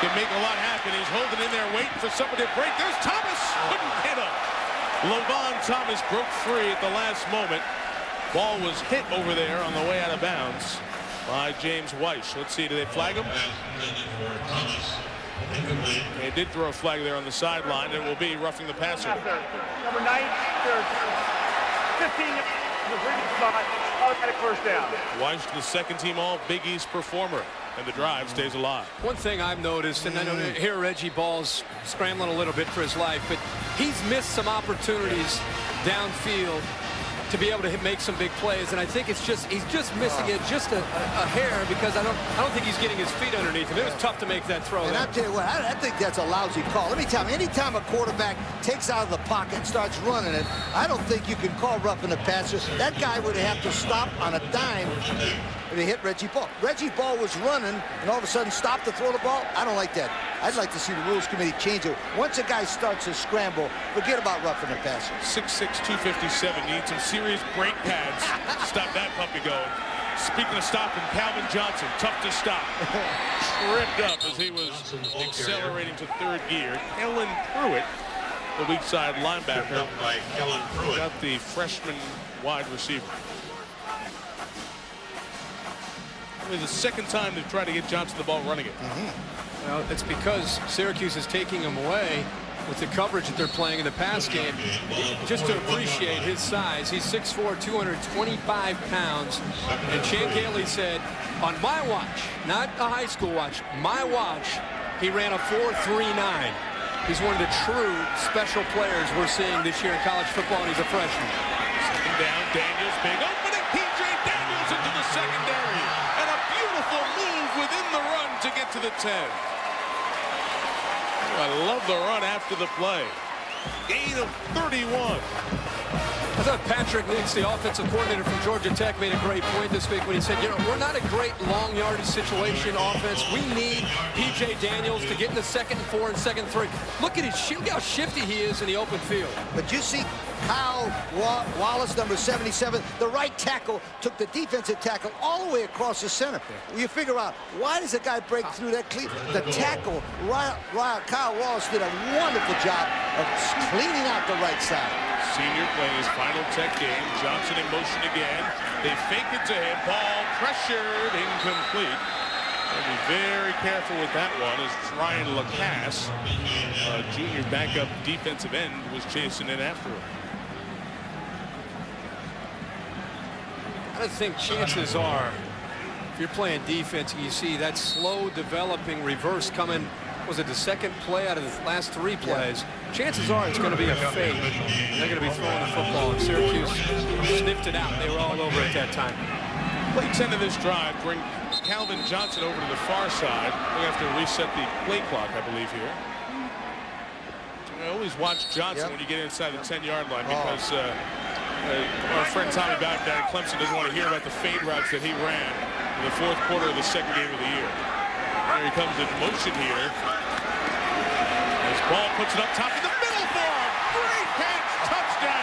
Can make a lot happen. He's holding in there, waiting for somebody to break. There's Thomas. Couldn't hit him. Levon Thomas broke free at the last moment. Ball was hit over there on the way out of bounds by James Weiss. Let's see, did they flag him? They did throw a flag there on the sideline. It will be roughing the passer.
Number 9, 15, the previous spot, automatic first down.
Weiss, the 2nd team all Big East performer, and the drive stays alive.
One thing I've noticed, and I know here Reggie Ball's scrambling a little bit for his life, but he's missed some opportunities downfield to be able to make some big plays, and I think he's just missing it just a hair, because I don't think he's getting his feet underneath him. It was tough to make that throw.
And I'll tell you what, I think that's a lousy call. Let me tell you, anytime a quarterback takes out of the pocket and starts running it, I don't think you can call roughing the passer. That guy would have to stop on a dime to hit Reggie Ball. Reggie Ball was running and all of a sudden stopped to throw the ball. I don't like that. I'd like to see the rules committee change it. Once a guy starts to scramble, forget about roughing the passer.
6'6", 257. Need some serious brake pads to stop that puppy going. Speaking of stopping, Calvin Johnson, tough to stop. Tripped up as he was accelerating to 3rd gear. Kellen Pruitt, the weak side linebacker, got the freshman wide receiver. The 2nd time to try to get Johnson the ball running it.
Well, it's because Syracuse is taking him away, with the coverage that they're playing in the pass game. Just to appreciate his size, he's 6'4", 225 pounds. And Chan Gailey said, on my watch, not a high school watch, my watch, he ran a 4.39. He's one of the true special players we're seeing this year in college football, and he's a freshman.
Second down, Daniels, big opening. P.J. Daniels into the secondary. And a beautiful move within the run to get to the 10. I love the run after the play. Gain of 31.
I thought Patrick Nix, the offensive coordinator from Georgia Tech, made a great point this week when he said, you know, we're not a great long yardage situation offense. We need P.J. Daniels to get in the 2nd and 4 and 2nd and 3. Look at how shifty he is in the open field.
But you see Kyle Wallace, number 77, the right tackle, took the defensive tackle all the way across the center. You figure out, why does a guy break through that cleat? The tackle, Kyle Wallace did a wonderful job of cleaning out the right side.
Senior playing his final Tech game. Johnson in motion again. They fake it to him. Ball pressured, incomplete. I'll be very careful with that one as Ryan Lacasse, junior backup defensive end, was chasing in after him.
I think chances are, if you're playing defense and you see that slow developing reverse coming, was it the second play out of the last 3 plays? Chances are it's going to be a fake. They're going to be throwing the football, and Syracuse sniffed it out. They were all over at that time.
Play 10 of this drive bring Calvin Johnson over to the far side. We have to reset the play clock, I believe, here. I always watch Johnson when you get inside the 10-yard line because our friend Tommy Bowden down at Clemson doesn't want to hear about the fade routes that he ran in the 4th quarter of the 2nd game of the year. Here he comes in motion here. His ball puts it up top in the middle for him. Great catch, touchdown.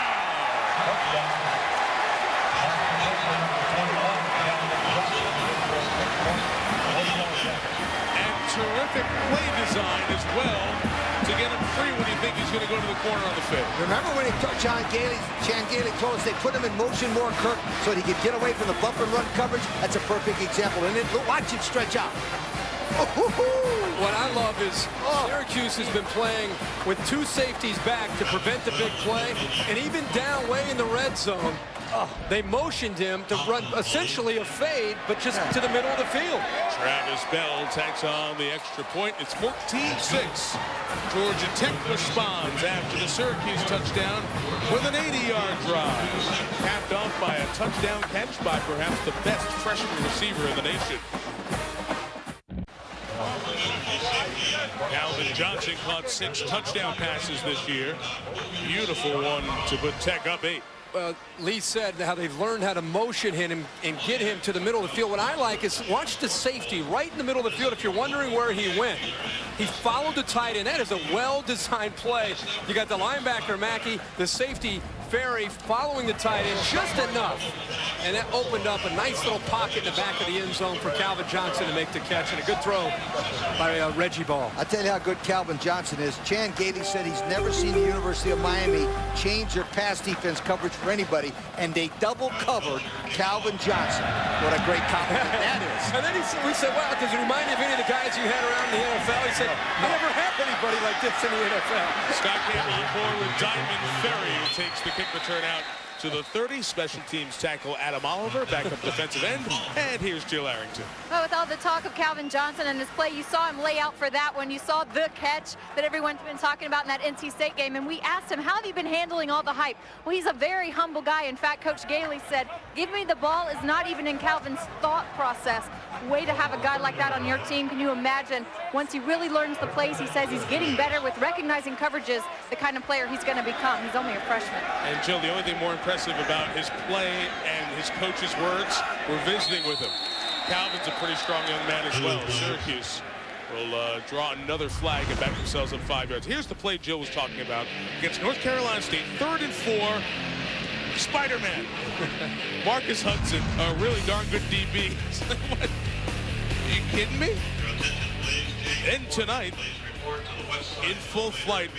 And terrific play design as well to get him free when you think he's going to go to the corner on the fade.
Remember when Chan Gailey told us they put him in motion more, Kirk, so that he could get away from the bump and run coverage? That's a perfect example. And then watch him stretch out.
What I love is Syracuse has been playing with 2 safeties back to prevent the big play, and even down way in the red zone, they motioned him to run essentially a fade, but just to the middle of the field.
Travis Bell tacks on the extra point. It's 14-6. Georgia Tech responds after the Syracuse touchdown with an 80-yard drive, capped off by a touchdown catch by perhaps the best freshman receiver in the nation. Calvin Johnson caught 6 touchdown passes this year. Beautiful one to put Tech up 8.
Lee said how they've learned how to motion him and get him to the middle of the field. What I like is watch the safety right in the middle of the field. If you're wondering where he went, he followed the tight end. That is a well-designed play. You got the linebacker, Mackey, the safety, Ferry, following the tight end just enough. And that opened up a nice little pocket in the back of the end zone for Calvin Johnson to make the catch. And a good throw by Reggie Ball.
I'll tell you how good Calvin Johnson is. Chan Gailey said he's never seen the University of Miami change their pass defense coverage for anybody, and they double covered Calvin Johnson. What a great compliment that is.
And then we said, well, does it remind you of any of the guys you had around in the NFL? He said, I never had anybody like this in the NFL.
Scott Campbell on board with Diamond Ferry, who takes the kick return out to the 30. Special teams tackle Adam Oliver, backup defensive end. And here's Jill Arrington.
Well, with all the talk of Calvin Johnson and this play, you saw him lay out for that one. You saw the catch that everyone's been talking about in that NC State game. And we asked him, how have you been handling all the hype? Well, he's a very humble guy. In fact, Coach Gailey said, give me the ball is not even in Calvin's thought process. Way to have a guy like that on your team. Can you imagine once he really learns the plays? He says he's getting better with recognizing coverages, the kind of player he's going to become. He's only a freshman.
And Jill, the only thing more impressive about his play and his coach's words, we're visiting with him. Calvin's a pretty strong young man as well. Syracuse will draw another flag and back themselves up 5 yards. Here's the play Jill was talking about against North Carolina State. 3rd and 4. Spider-Man. Marcus Hudson, a really darn good DB. What? Are you kidding me? And tonight, in full flight,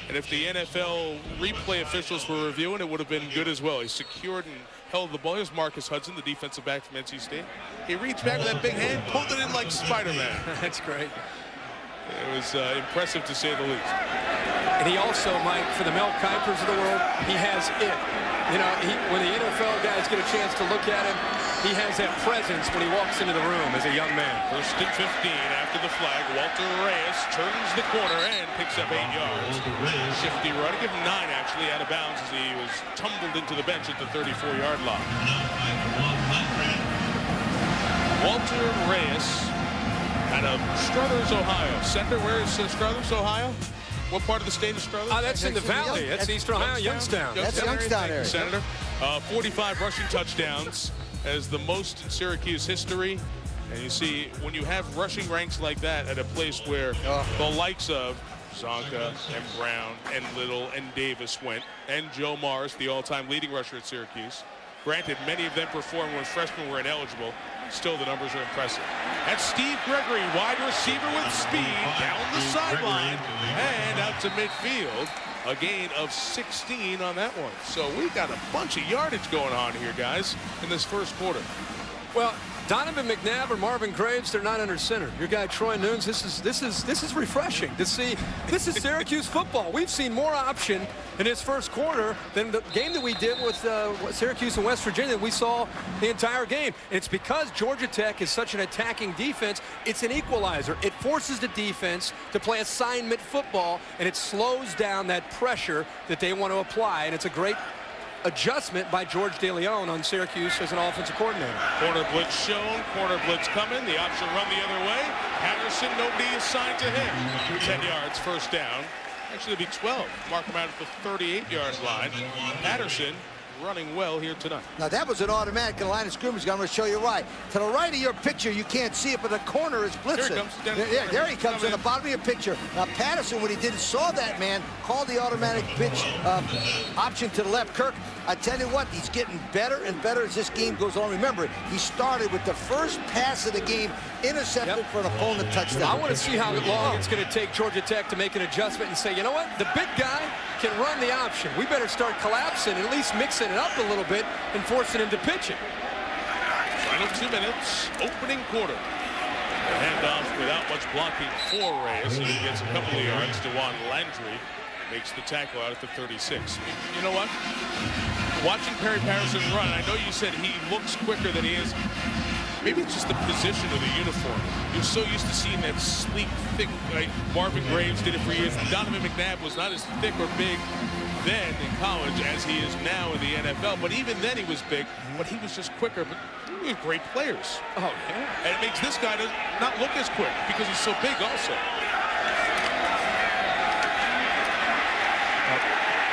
and if the NFL replay officials were reviewing, it would have been good as well. He secured and held the ball. Here's Marcus Hudson, the defensive back from NC State. He reached back with that big hand, pulled it in like Spider-Man.
That's great.
It was impressive to say the least.
And he also, Mike, for the Mel Kipers of the world, he has it. You know, when the NFL guys get a chance to look at him, he has that presence when he walks into the room as a young man.
First and 15 after the flag. Walter Reyes turns the corner and picks up 8 yards. Shifty run. Give him 9, actually, out of bounds as he was tumbled into the bench at the 34-yard line. Walter Reyes out of Struthers, Ohio. Center, where is Struthers, Ohio? What part of the state is Struthers?
That's in the valley. That's Eastern Ohio, Youngstown.
That's Youngstown area.
Senator. 45 rushing touchdowns as the most in Syracuse history. And you see, when you have rushing ranks like that at a place where the likes of Zonka and Brown and Little and Davis went, and Joe Morris, the all-time leading rusher at Syracuse. Granted, many of them performed when freshmen were ineligible. Still, the numbers are impressive. That's Steve Gregory, wide receiver with speed, down the sideline and out to midfield. A gain of 16 on that one. So we got a bunch of yardage going on here, guys, in this first quarter.
Well, Donovan McNabb or Marvin Graves, they're not under center. Your guy Troy Nunes, this is refreshing to see. This is Syracuse football. We've seen more option in his first quarter than the game that we did with Syracuse and West Virginia that we saw the entire game. And it's because Georgia Tech is such an attacking defense. It's an equalizer. It forces the defense to play assignment football, and it slows down that pressure that they want to apply. And it's a great adjustment by George DeLeon on Syracuse as an offensive coordinator.
Corner blitz shown, corner blitz coming, the option run the other way. Patterson, nobody assigned to him. 10 yards, first down. Actually, it'll be 12. Mark him out at the 38-yard line. Patterson running well here tonight.
Now that was an automatic in the line of scrimmage. I'm going to show you why. To the right of your picture, you can't see it, but the corner is blitzing. There he comes in the bottom of your picture. Now Patterson, when he did saw that man, called the automatic pitch option to the left. Kirk, I tell you what, he's getting better and better as this game goes on. Remember, he started with the first pass of the game intercepted for an opponent touchdown.
I want to see how long it's going to take Georgia Tech to make an adjustment and say, you know what, the big guy can run the option. We better start collapsing and at least mixing it up a little bit and forcing him to pitch it.
Final 2 minutes, opening quarter. The handoff without much blocking for Reyes. He gets a couple of yards. DeJuan Landry makes the tackle out at the 36. You know what? Watching Perry Patterson run, I know you said he looks quicker than he is. Maybe it's just the position of the uniform. You're so used to seeing that sleek, thick, like Marvin Graves did it for years. Donovan McNabb was not as thick or big then in college as he is now in the NFL. But even then he was big, but he was just quicker. But he was great players.
Oh, yeah.
And it makes this guy not look as quick because he's so big also.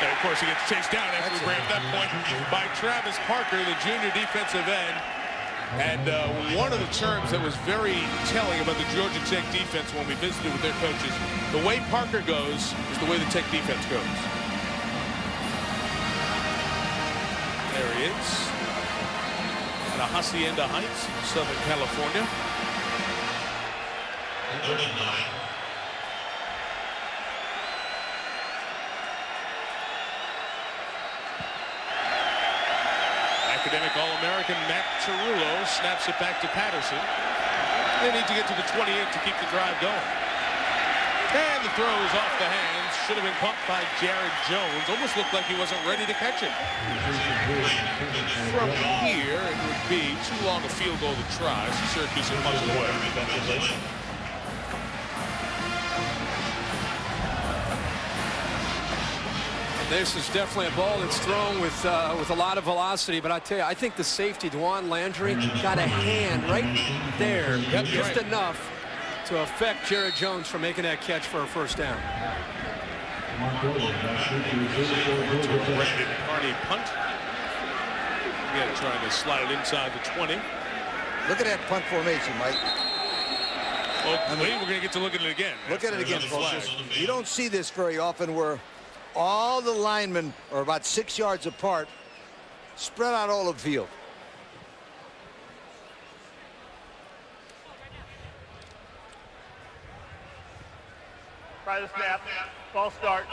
And of course, he gets chased down after the break at that point by Travis Parker, the junior defensive end. And one of the terms that was very telling about the Georgia Tech defense when we visited with their coaches, the way Parker goes is the way the Tech defense goes. There he is. At Hacienda Heights, Southern California. Academic All-American Matt Cerullo snaps it back to Patterson. They need to get to the 28 to keep the drive going. And the throw is off the hands. Should have been caught by Jared Jones. Almost looked like he wasn't ready to catch it. From here, it would be too long a field goal to try. So Syracuse will punch it away.
This is definitely a ball that's thrown with a lot of velocity, but I tell you, I think the safety, DeJuan Landry, got a hand right there, just enough to affect Jared Jones from making that catch for a first down.
Carney punt. Again, trying to slide it inside the 20.
Look at that punt formation, Mike.
Well, we're going to get to look at it again.
Look at it again, folks. You don't see this very often where all the linemen are about 6 yards apart, spread out all over the field.
Try the snap. False start.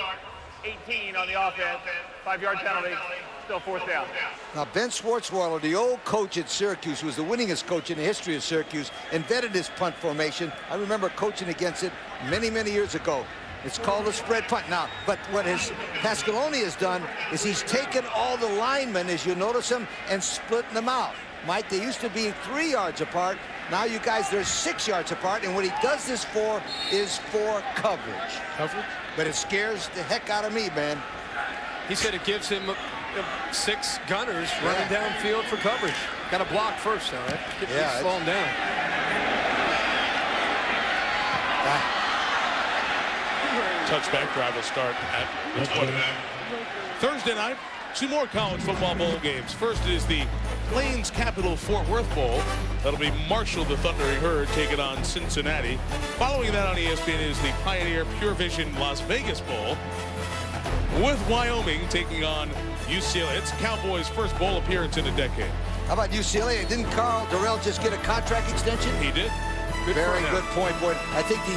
18 on the offense. 5-yard penalty. Still fourth down.
Now, Ben Schwartzweiler, the old coach at Syracuse, who was the winningest coach in the history of Syracuse, invented this punt formation. I remember coaching against it many, many years ago. It's called a spread punt. Now, but what Pasqualoni has done is he's taken all the linemen, as you notice them, and splitting them out. Mike, they used to be 3 yards apart. Now you guys, they're 6 yards apart. And what he does this for is for coverage.
Coverage?
But it scares the heck out of me, man.
He said it gives him 6 gunners running downfield for coverage. Got to block first, though, right? Slow him down.
Touchback drive will start at the 20. Thursday night, 2 more college football bowl games. First is the Plains Capital Fort Worth Bowl. That'll be Marshall the Thundering Herd taking on Cincinnati. Following that on ESPN is the Pioneer Pure Vision Las Vegas Bowl, with Wyoming taking on UCLA. It's Cowboys' first bowl appearance in a decade.
How about UCLA? Didn't Carl Durrell just get a contract extension?
He did.
Very good point, boy. I think the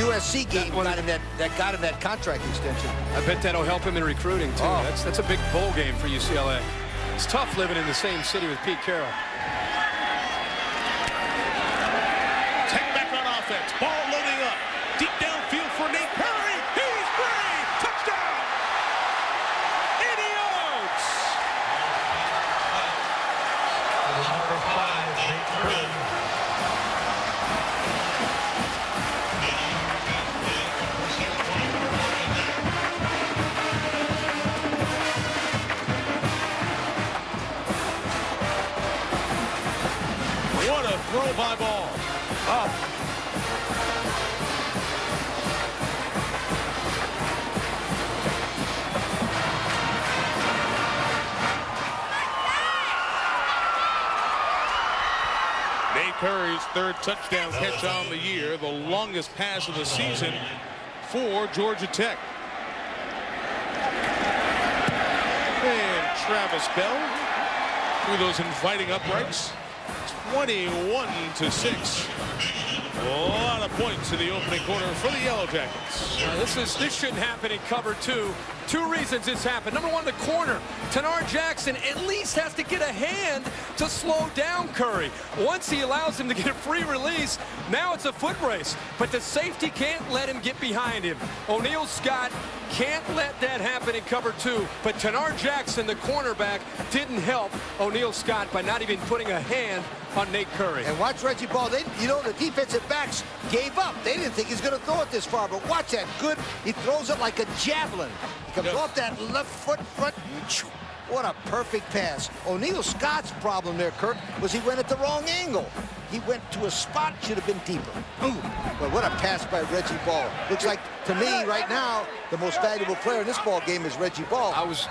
USC game got him that contract extension.
I bet that'll help him in recruiting, too.
Oh.
That's a big bowl game for UCLA. It's tough living in the same city with Pete Carroll.
Tech back on offense. Ball loading up. Deep downfield for Nate Perry. He's free. Touchdown. 80 yards.
Number 5, Nate Perry.
What a throw by Ball. Up. Nate Perry's 3rd touchdown catch on the year, the longest pass of the season for Georgia Tech. And Travis Bell through those inviting uprights. 21-6. A lot of points in the opening quarter for the Yellow Jackets.
This shouldn't happen in cover 2. 2 reasons this happened. Number 1, the corner. Tanar Jackson at least has to get a hand to slow down Curry. Once he allows him to get a free release, now it's a foot race. But the safety can't let him get behind him. O'Neal Scott can't let that happen in cover 2. But Tanar Jackson, the cornerback, didn't help O'Neal Scott by not even putting a hand on Nate Curry.
And watch Reggie Ball. The defensive backs gave up. They didn't think he's going to throw it this far. But watch that. Good. He throws it like a javelin. He comes off that left foot front. What a perfect pass. O'Neal Scott's problem there, Kirk, was he went at the wrong angle. He went to a spot, should have been deeper. Ooh. But what a pass by Reggie Ball. Looks like, to me, right now, the most valuable player in this ball game is Reggie Ball.
I was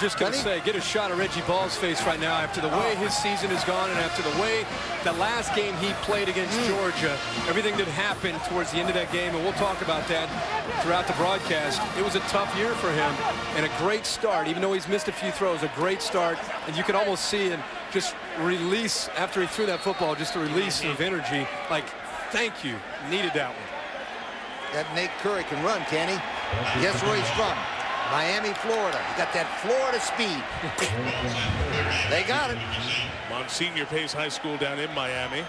just going to say, get a shot of Reggie Ball's face right now after the way his season has gone and after the way the last game he played against Georgia, everything that happened towards the end of that game, and we'll talk about that throughout the broadcast. It was a tough year for him and a great start, even though he's missed a few throws, a great start, and you could almost see him just release after he threw that football, just a release of energy, like, thank you, needed that one.
That Nate Curry can run, can he? Guess where he's from? Miami, Florida. He got that Florida speed. They got it.
Monsignor Pace High School down in Miami.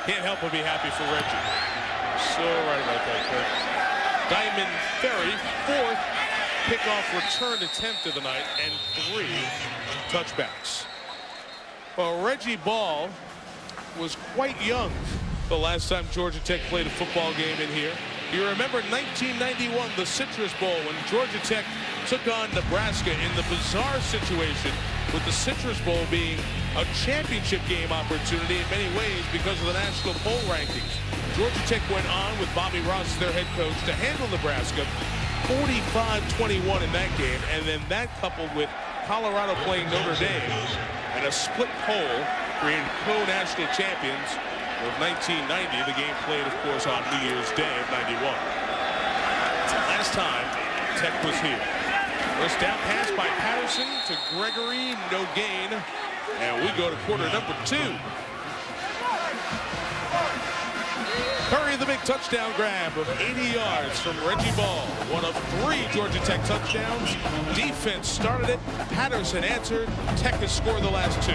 Can't help but be happy for Reggie. So right about that, Kurt. Diamond Ferry, 4th kickoff return attempt of the night, and 3 touchbacks. Well, Reggie Ball was quite young the last time Georgia Tech played a football game in here. You remember 1991, the Citrus Bowl, when Georgia Tech took on Nebraska in the bizarre situation with the Citrus Bowl being a championship game opportunity in many ways because of the national poll rankings. Georgia Tech went on with Bobby Ross as their head coach to handle Nebraska 45-21 in that game, and then that coupled with Colorado playing Notre Dame and a split poll created co-national champions of 1990. The game played, of course, on New Year's Day of 91. Last time Tech was here. First down pass by Patterson to Gregory, no gain, and we go to quarter number 2. Curry, the big touchdown grab of 80 yards from Reggie Ball. One of 3 Georgia Tech touchdowns. Defense started it. Patterson answered. Tech has scored the last 2.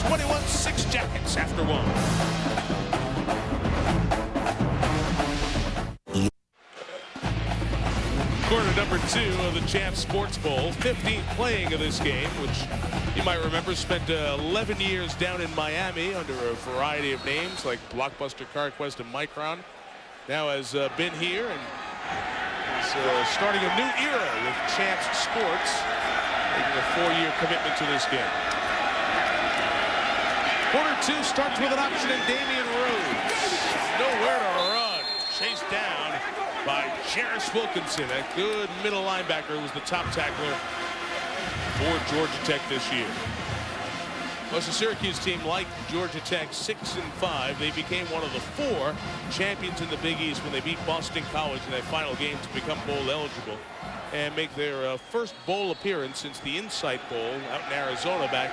21-6 Jackets after 1. number 2 of the Champs Sports Bowl. 15th playing of this game, which you might remember spent 11 years down in Miami under a variety of names like Blockbuster, CarQuest, and Micron. Now has been here and is starting a new era with Champs Sports, making a 4-year commitment to this game. Quarter 2 starts with an option in Damian Rhodes. Nowhere to run. Chased down by Jarris Wilkinson, a good middle linebacker who was the top tackler for Georgia Tech this year. Was the Syracuse team, like Georgia Tech, 6-5. They became one of the 4 champions in the Big East when they beat Boston College in that final game to become bowl eligible and make their first bowl appearance since the Insight Bowl out in Arizona back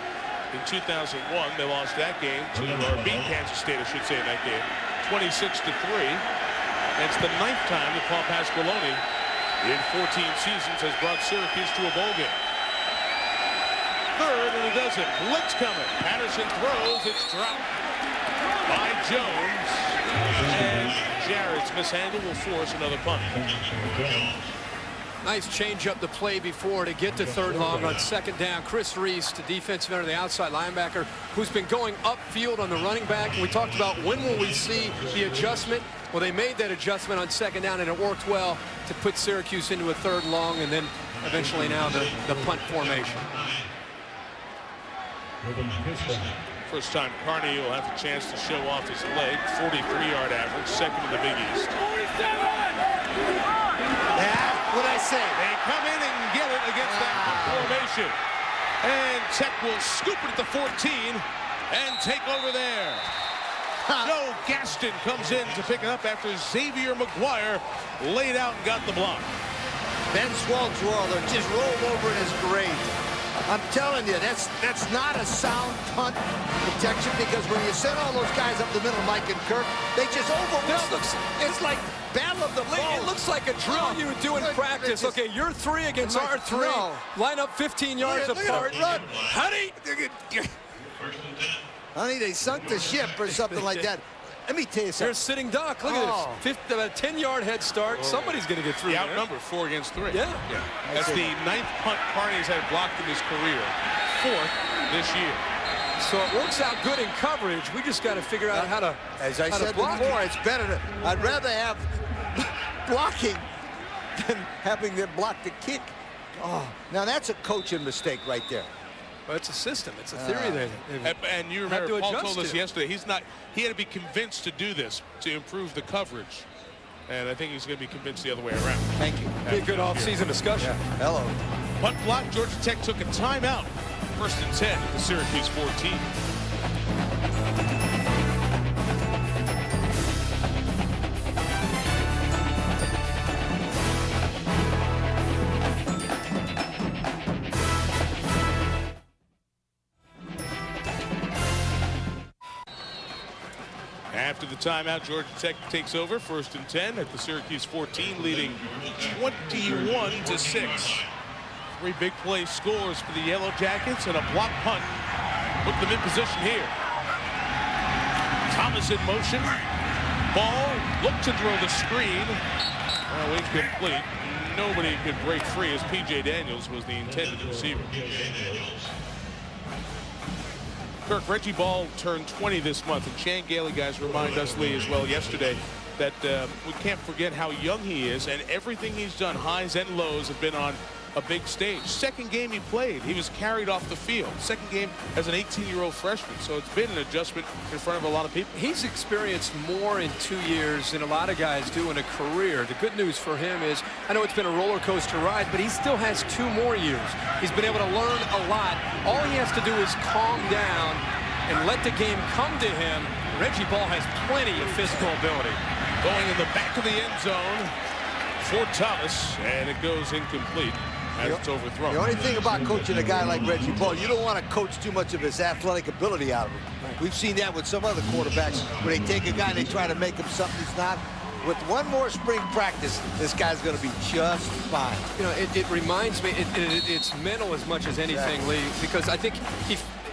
in 2001. They lost that game to, or beat Kansas State, I should say, in that game, 26-3. It's the 9th time that Paul Pasqualoni in 14 seasons has brought Syracuse to a bowl game. Third, and he does it. Blitz coming. Patterson throws. It's dropped by Jones. And Jarrett's mishandle will force another punt.
Nice change up the play before to get to third long on second down. Chris Reese, the defensive end of the outside linebacker, who's been going upfield on the running back. And we talked about when will we see the adjustment. Well, they made that adjustment on second down, and it worked well to put Syracuse into a third long, and then eventually now the punt formation.
First time Carney will have a chance to show off his leg. 43-yard average, second in the Big East.
What'd I say?
They come in and get it against that formation. And Tech will scoop it at the 14 and take over there. Joe Gaston comes in to pick it up after Xavier McGuire laid out and got the block.
Ben Swaldsworther just rolled over in his grave. I'm telling you, that's not a sound punt protection, because when you send all those guys up the middle, Mike and Kirk, they just overwhelm them. It's like battle of the balls.
It looks like a drill you would do in practice. Okay, you're 3 against our 3.
No.
Line up 15 yards apart.
Run.
Honey,
Honey, they sunk the ship or something like that. Let me tell you something.
they're sitting duck. Look at this. About a 10-yard head start. Somebody's going to get through
The
there.
outnumbered 4 against 3.
Yeah.
That's the 9th punt Carney's had blocked in his career. 4th this year.
So it works out good in coverage. We just got to figure out how to
As I said
block
before, it's better to, I'd rather have blocking than having them block the kick. Oh, now that's a coaching mistake right there.
Well, it's a system. It's a theory there.
And you remember Paul told us yesterday he had to be convinced to do this to improve the coverage. And I think he's going to be convinced the other way around.
Thank you.
Be a good off-season discussion.
Yeah. Hello.
Punt block. Georgia Tech took a timeout. 1st and 10 at the Syracuse 14. After the timeout, Georgia Tech takes over. 1st and 10 at the Syracuse 14, leading 21-6. 3 big play scores for the Yellow Jackets and a block punt. Put them in position here. Thomas in motion. Ball, look to throw the screen. Well, incomplete. Nobody could break free as P.J. Daniels was the intended receiver. Kirk, Reggie Ball turned 20 this month, and Chan Gailey guys remind us, Lee, as well yesterday, that we can't forget how young he is, and everything he's done, highs and lows, have been on a big stage. Second game he played, he was carried off the field. Second game as an 18-year-old freshman, so it's been an adjustment in front of a lot of people.
He's experienced more in 2 years than a lot of guys do in a career. The good news for him is, I know it's been a roller coaster ride, but he still has 2 more years. He's been able to learn a lot. All he has to do is calm down and let the game come to him. Reggie Ball has plenty of physical ability.
Going in the back of the end zone for Thomas, and it goes incomplete. As it's overthrown.
The only thing about coaching a guy like Reggie Ball, you don't want to coach too much of his athletic ability out of him. We've seen that with some other quarterbacks where they take a guy and they try to make him something he's not. With one more spring practice, this guy's going to be just fine.
You know, it reminds me, it's mental as much as anything, Lee, because I think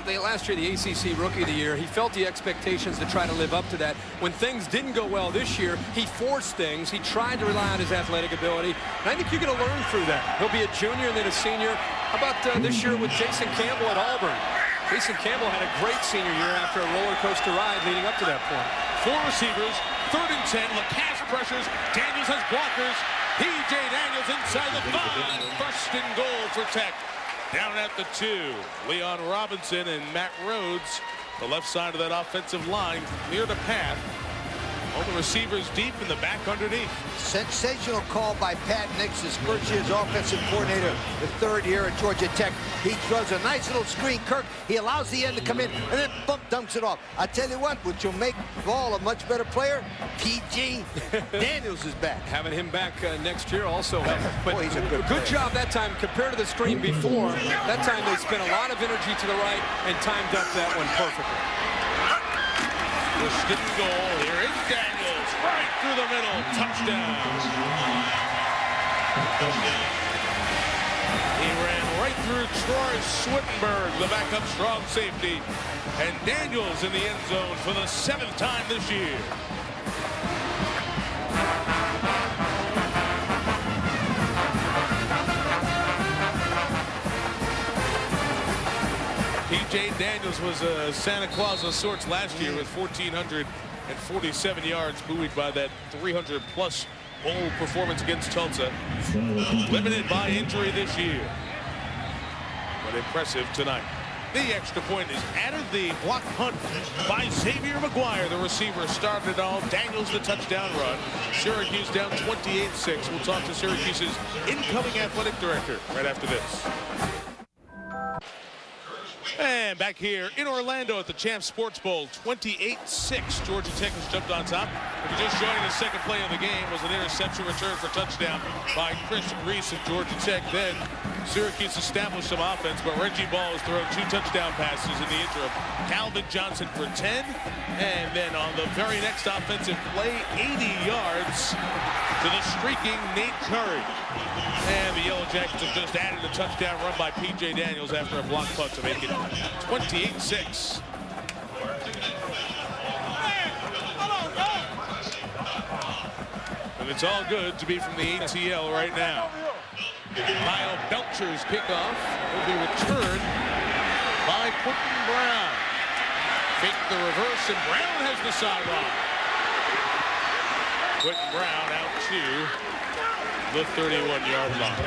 last year, the ACC Rookie of the Year, he felt the expectations to try to live up to that. When things didn't go well this year, he forced things. He tried to rely on his athletic ability. And I think you're going to learn through that. He'll be a junior and then a senior. How about this year with Jason Campbell at Auburn? Jason Campbell had a great senior year after a roller coaster ride leading up to that point.
4 receivers, 3rd and 10. Lacasse pressures. Daniels has blockers. P.J. Daniels inside the 5. First and goal for Tech. Down at the 2. Leon Robinson and Matt Rhodes, the left side of that offensive line, near the path. All the receivers deep in the back underneath.
Sensational call by Pat Nix, his first year as offensive coordinator, the 3rd year at Georgia Tech. He throws a nice little screen. Kirk, he allows the end to come in and then bump dunks it off. I tell you what, which will make Ball a much better player, P.J. Daniels is back.
Having him back next year also. But
Boy, he's a good
job that time compared to the screen before. That time they spent a lot of energy to the right and timed up that one perfectly.
First and goal. Here is Daniels. Right through the middle. Touchdown. He ran right through Troy Swittenberg, the backup strong safety. And Daniels in the end zone for the 7th time this year. P.J. Daniels was a Santa Claus of sorts last year with 1,447 yards, buoyed by that 300-plus bowl performance against Tulsa. Limited by injury this year, but impressive tonight. The extra point is added. The block punt by Xavier McGuire, the receiver, started it all. Daniels the touchdown run. Syracuse down 28-6. We'll talk to Syracuse's incoming athletic director right after this. And back here in Orlando at the Champs Sports Bowl, 28-6. Georgia Tech has jumped on top. If you're just joining, the second play of the game was an interception return for touchdown by Chris Reese of Georgia Tech. Then Syracuse established some offense, but Reggie Ball has thrown 2 touchdown passes in the interim. Calvin Johnson for 10. And then on the very next offensive play, 80 yards to the streaking Nate Curry. And the Yellow Jackets have just added a touchdown run by P.J. Daniels after a block punt to make it 28-6. And it's all good to be from the ATL right now. Kyle Belcher's kickoff will be returned by Quentin Brown. Fake the reverse, and Brown has the sideline. Quentin Brown out to the 31-yard line.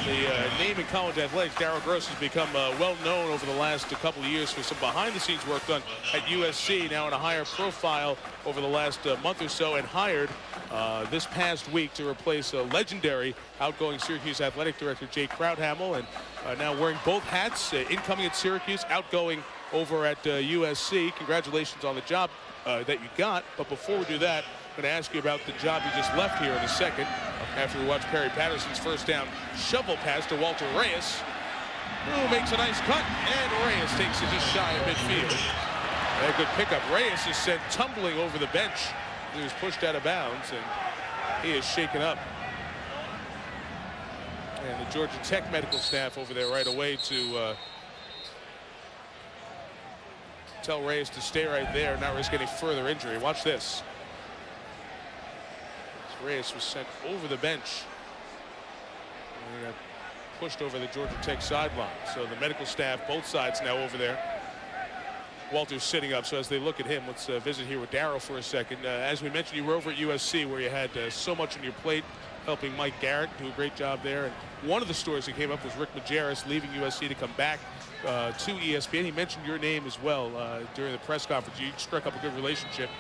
Well, the name in college athletics, Darryl Gross, has become well known over the last couple of years for some behind-the-scenes work done at USC, now in a higher profile over the last month or so, and hired this past week to replace a legendary outgoing Syracuse athletic director, Jay Krauthamel, and now wearing both hats, incoming at Syracuse, outgoing over at USC. Congratulations on the job that you got. But before we do that, I'm going to ask you about the job you just left here in a second, after we watch Perry Patterson's first down shovel pass to Walter Reyes, who makes a nice cut, and Reyes takes it just shy of midfield. A good pickup. Reyes is sent tumbling over the bench. He was pushed out of bounds, and he is shaken up. And the Georgia Tech medical staff over there right away to tell Reyes to stay right there, not risk any further injury. Watch this. Reyes was sent over the bench and got pushed over the Georgia Tech sideline. So the medical staff, both sides now over there. Walter's sitting up, so as they look at him, let's visit here with Darryl for a second. As we mentioned, you were over at USC where you had so much on your plate, helping Mike Garrett do a great job there. And one of the stories that came up was Rick Majerus leaving USC to come back to ESPN. He mentioned your name as well during the press conference. You struck up a good relationship.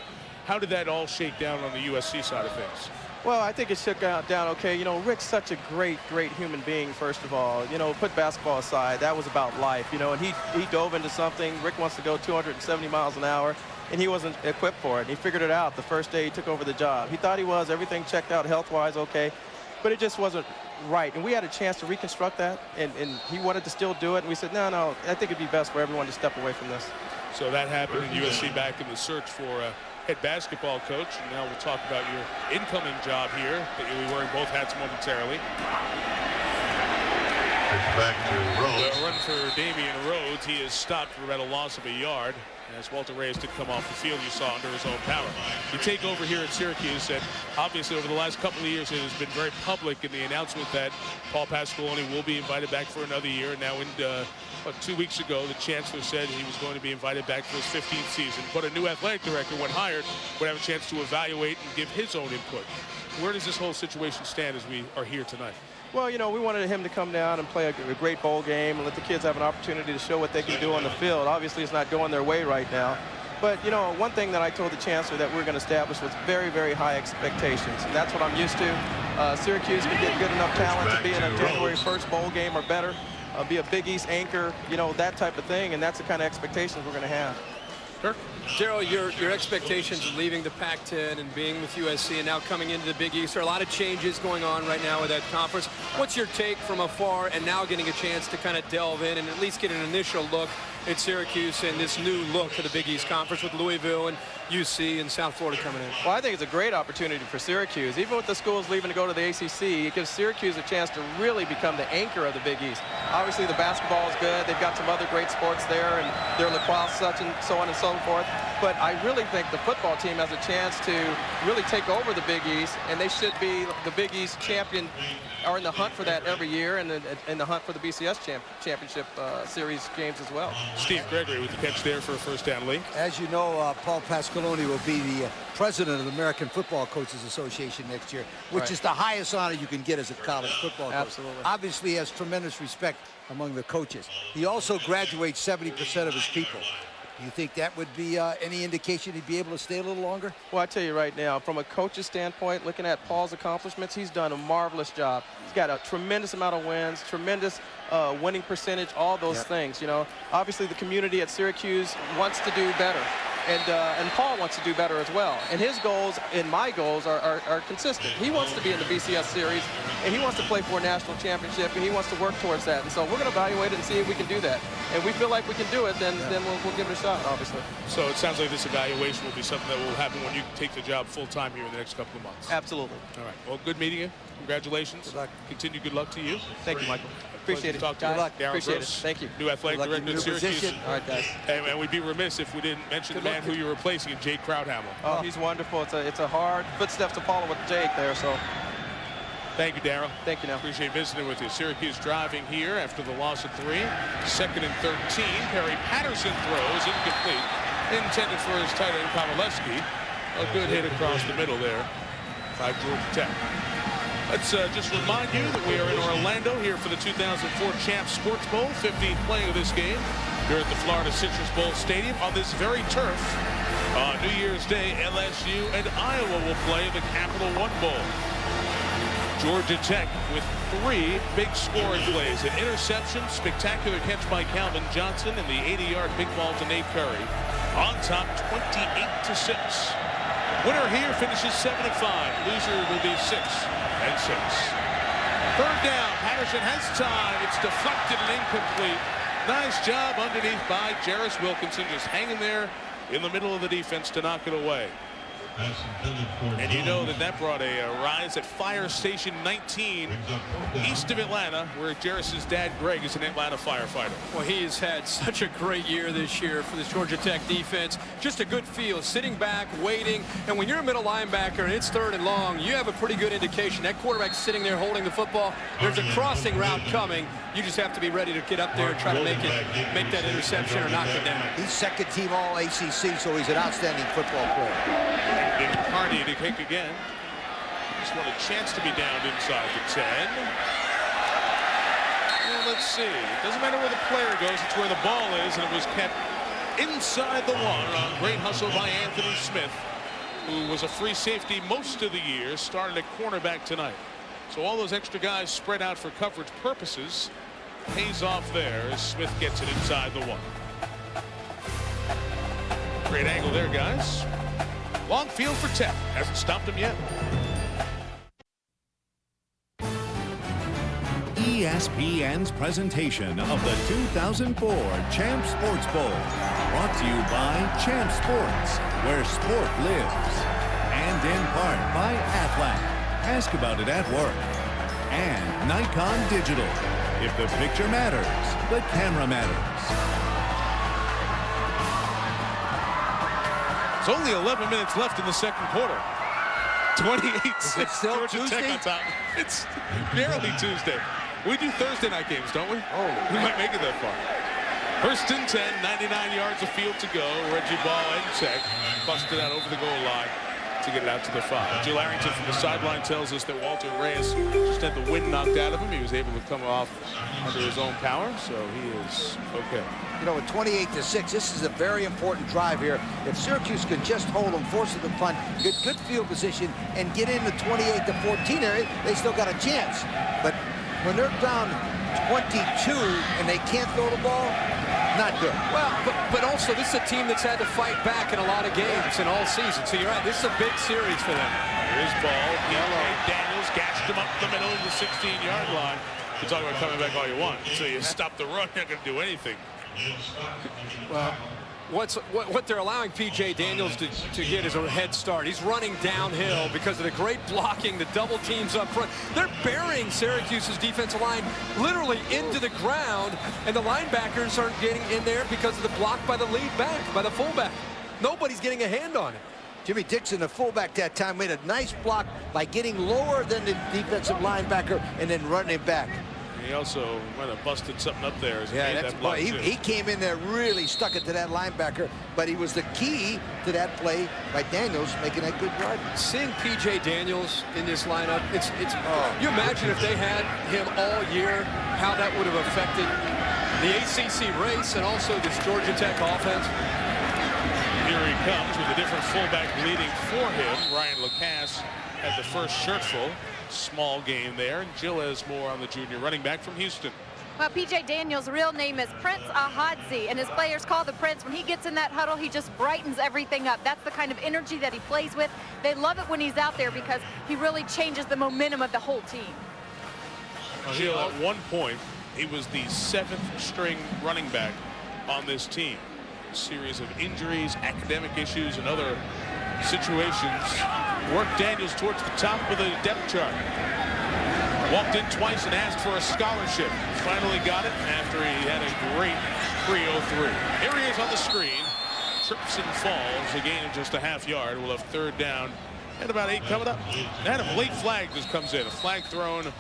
How did that all shake down on the USC side of things?
Well, I think it shook down okay. You know, Rick's such a great human being, first of all. You know, put basketball aside, that was about life, you know, and he dove into something. Rick wants to go 270 miles an hour, and he wasn't equipped for it. And he figured it out the first day he took over the job. He thought he was. Everything checked out health-wise okay, but it just wasn't right. And we had a chance to reconstruct that, and he wanted to still do it. And we said, no, I think it'd be best for everyone to step away from this.
So that happened in USC back in the search for head basketball coach, and now we'll talk about your incoming job here, that you'll be wearing both hats momentarily.
Back to Rhodes.
A run for Damian Rhodes. He is stopped for about a loss of a yard. As Walter Reyes did come off the field, you saw under his own power. You take over here at Syracuse, and obviously over the last couple of years it has been very public in the announcement that Paul Pasqualoni will be invited back for another year. And now, about 2 weeks ago, the chancellor said he was going to be invited back for his 15th season. But a new athletic director, when hired, would have a chance to evaluate and give his own input. Where does this whole situation stand as we are here tonight?
Well, you know, we wanted him to come down and play a great bowl game and let the kids have an opportunity to show what they can do on the field. Obviously, it's not going their way right now. But, you know, one thing that I told the chancellor that we're going to establish was very, very high expectations. And that's what I'm used to. Syracuse can get good enough talent to be in a January 1st bowl game or better, be a Big East anchor, you know, that type of thing. And that's the kind of expectations we're going to have.
Kirk?
Daryl, your expectations of leaving the Pac-10 and being with USC and now coming into the Big East, there are a lot of changes going on right now with that conference. What's your take from afar and now getting a chance to kind of delve in and at least get an initial look at Syracuse and this new look for the Big East Conference with Louisville and UC and South Florida coming in?
Well, I think it's a great opportunity for Syracuse. Even with the schools leaving to go to the ACC, it gives Syracuse a chance to really become the anchor of the Big East. Obviously, the basketball is good. They've got some other great sports there, and their lacrosse, such and so on and so forth. But I really think the football team has a chance to really take over the Big East, and they should be the Big East champion, are in the hunt for that every year, and in the hunt for the BCS championship series games as well.
Steve Gregory with the catch there for a first down lead.
As you know, Paul Pasqualoni will be the president of the American Football Coaches Association next year, which is the highest honor you can get as a college football coach.
Absolutely.
Obviously, he has tremendous respect among the coaches. He also graduates 70% of his people. Do you think that would be any indication he'd be able to stay a little longer?
Well, I tell you right now, from a coach's standpoint, looking at Paul's accomplishments, he's done a marvelous job. He's got a tremendous amount of wins, tremendous winning percentage, all those things. You know, obviously the community at Syracuse wants to do better. And Paul wants to do better as well. And his goals and my goals are consistent. He wants to be in the BCS series, and he wants to play for a national championship, and he wants to work towards that. And so we're going to evaluate it and see if we can do that. And we feel like we can do it, then we'll give it a shot, obviously.
So it sounds like this evaluation will be something that will happen when you take the job full-time here in the next couple of months.
Absolutely.
All right. Well, good meeting you. Congratulations.
Good luck.
Continue good luck to you.
Thank you, Michael. Appreciate it.
Talk to
Guys,
you. Darryl
appreciate it.
Gross,
Thank you.
New athletic
Good luck in
director
your
at
new
Syracuse.
position.
All right, guys.
And we'd be remiss if we didn't mention the man who you're replacing, Jake Krauthammer.
Oh, he's wonderful. It's a hard footsteps to follow with Jake there. So
Thank you, Darryl.
thank you now.
Appreciate visiting with you. Syracuse driving here after the loss of 3. 2nd and 13. Perry Patterson throws incomplete. Intended for his tight end, Paveleski. A good hit across the middle there by Georgia Tech. Let's just remind you that we are in Orlando here for the 2004 Champs Sports Bowl, 15th playing of this game here at the Florida Citrus Bowl Stadium on this very turf. On New Year's Day, LSU and Iowa will play the Capital One Bowl. Georgia Tech with 3 big scoring plays. An interception, spectacular catch by Calvin Johnson, and the 80-yard big ball to Nate Curry. On top, 28-6. Winner here finishes 7-5. Loser will be 6-6. 3rd down. Patterson has time. It's deflected and incomplete. Nice job underneath by Jarris Wilkinson, just hanging there in the middle of the defense to knock it away. And you know that brought a rise at Fire Station 19 east of Atlanta, where Jarris's dad, Greg, is an Atlanta firefighter.
Well, he has had such a great year this year for this Georgia Tech defense. Just a good feel, sitting back, waiting. And when you're a middle linebacker and it's 3rd and long, you have a pretty good indication. That quarterback's sitting there holding the football. There's a crossing route coming. You just have to be ready to get up there and try to make that interception or knock it down.
He's 2nd team all ACC, so he's an outstanding football player.
Hardy to kick again. Just want a chance to be down inside the 10. Well, let's see. It doesn't matter where the player goes, it's where the ball is, and it was kept inside the 1 on great hustle by Anthony Smith, who was a free safety most of the year, started at cornerback tonight. So all those extra guys spread out for coverage purposes pays off there as Smith gets it inside the 1. Great angle there, guys. Long field for Tech. Hasn't stopped him yet.
ESPN's presentation of the 2004 Champs Sports Bowl. Brought to you by Champs Sports, where sport lives. And in part by Aflac. Ask about it at work. And Nikon Digital. If the picture matters, the camera matters.
It's only 11 minutes left in the second quarter. 28-6. Georgia Tech on top. It's barely Tuesday. We do Thursday night games, don't we?
Oh,
we might make it that far. First and 10, 99 yards of field to go. Reggie Ball and Tech busted out over the goal line to get it out to the 5. Jill Arrington from the sideline tells us that Walter Reyes just had the wind knocked out of him. He was able to come off under his own power, so he is okay.
You know, at 28-6, this is a very important drive here. If Syracuse can just hold them, force them to punt, get good field position, and get in the 28-14 area, they still got a chance. But when they're down 22 and they can't throw the ball, not good.
Well, but also this is a team that's had to fight back in a lot of games in all season. So you're right, this is a big series for them.
Here's Ball. Daniels gashed him up the middle of the 16-yard line. You talk about coming back all you want. So you stop the run, you're not going to do anything.
Well, what they're allowing P.J. Daniels to get is a head start. He's running downhill because of the great blocking, the double teams up front. They're burying Syracuse's defensive line literally into the ground, and the linebackers aren't getting in there because of the block by the lead back, by the fullback. Nobody's getting a hand on it.
Jimmy Dixon, the fullback that time, made a nice block by getting lower than the defensive linebacker and then running it back.
He also might have busted something up there as he made that block.
He came in there, really stuck it to that linebacker, but he was the key to that play by Daniels making that good yard.
Seeing P.J. Daniels in this lineup, you imagine if they had him all year, how that would have affected the ACC race and also this Georgia Tech offense.
Here he comes with a different fullback leading for him. Ryan Lacasse had the first shirtful. Small game there. And Jill has more on the junior running back from Houston.
Well, P.J. Daniels' real name is Prince Ahadzi, and his players call the Prince. When he gets in that huddle, he just brightens everything up. That's the kind of energy that he plays with. They love it when he's out there because he really changes the momentum of the whole team.
Jill, at one point, he was the 7th string running back on this team. A series of injuries, academic issues, and other situations worked Daniels towards the top of the depth chart. Walked in twice and asked for a scholarship. Finally got it after he had a great 3:03. Here he is on the screen. Trips and falls. A gain of just a half yard. We'll have 3rd down and about 8 coming up. And a late flag just comes in. A flag thrown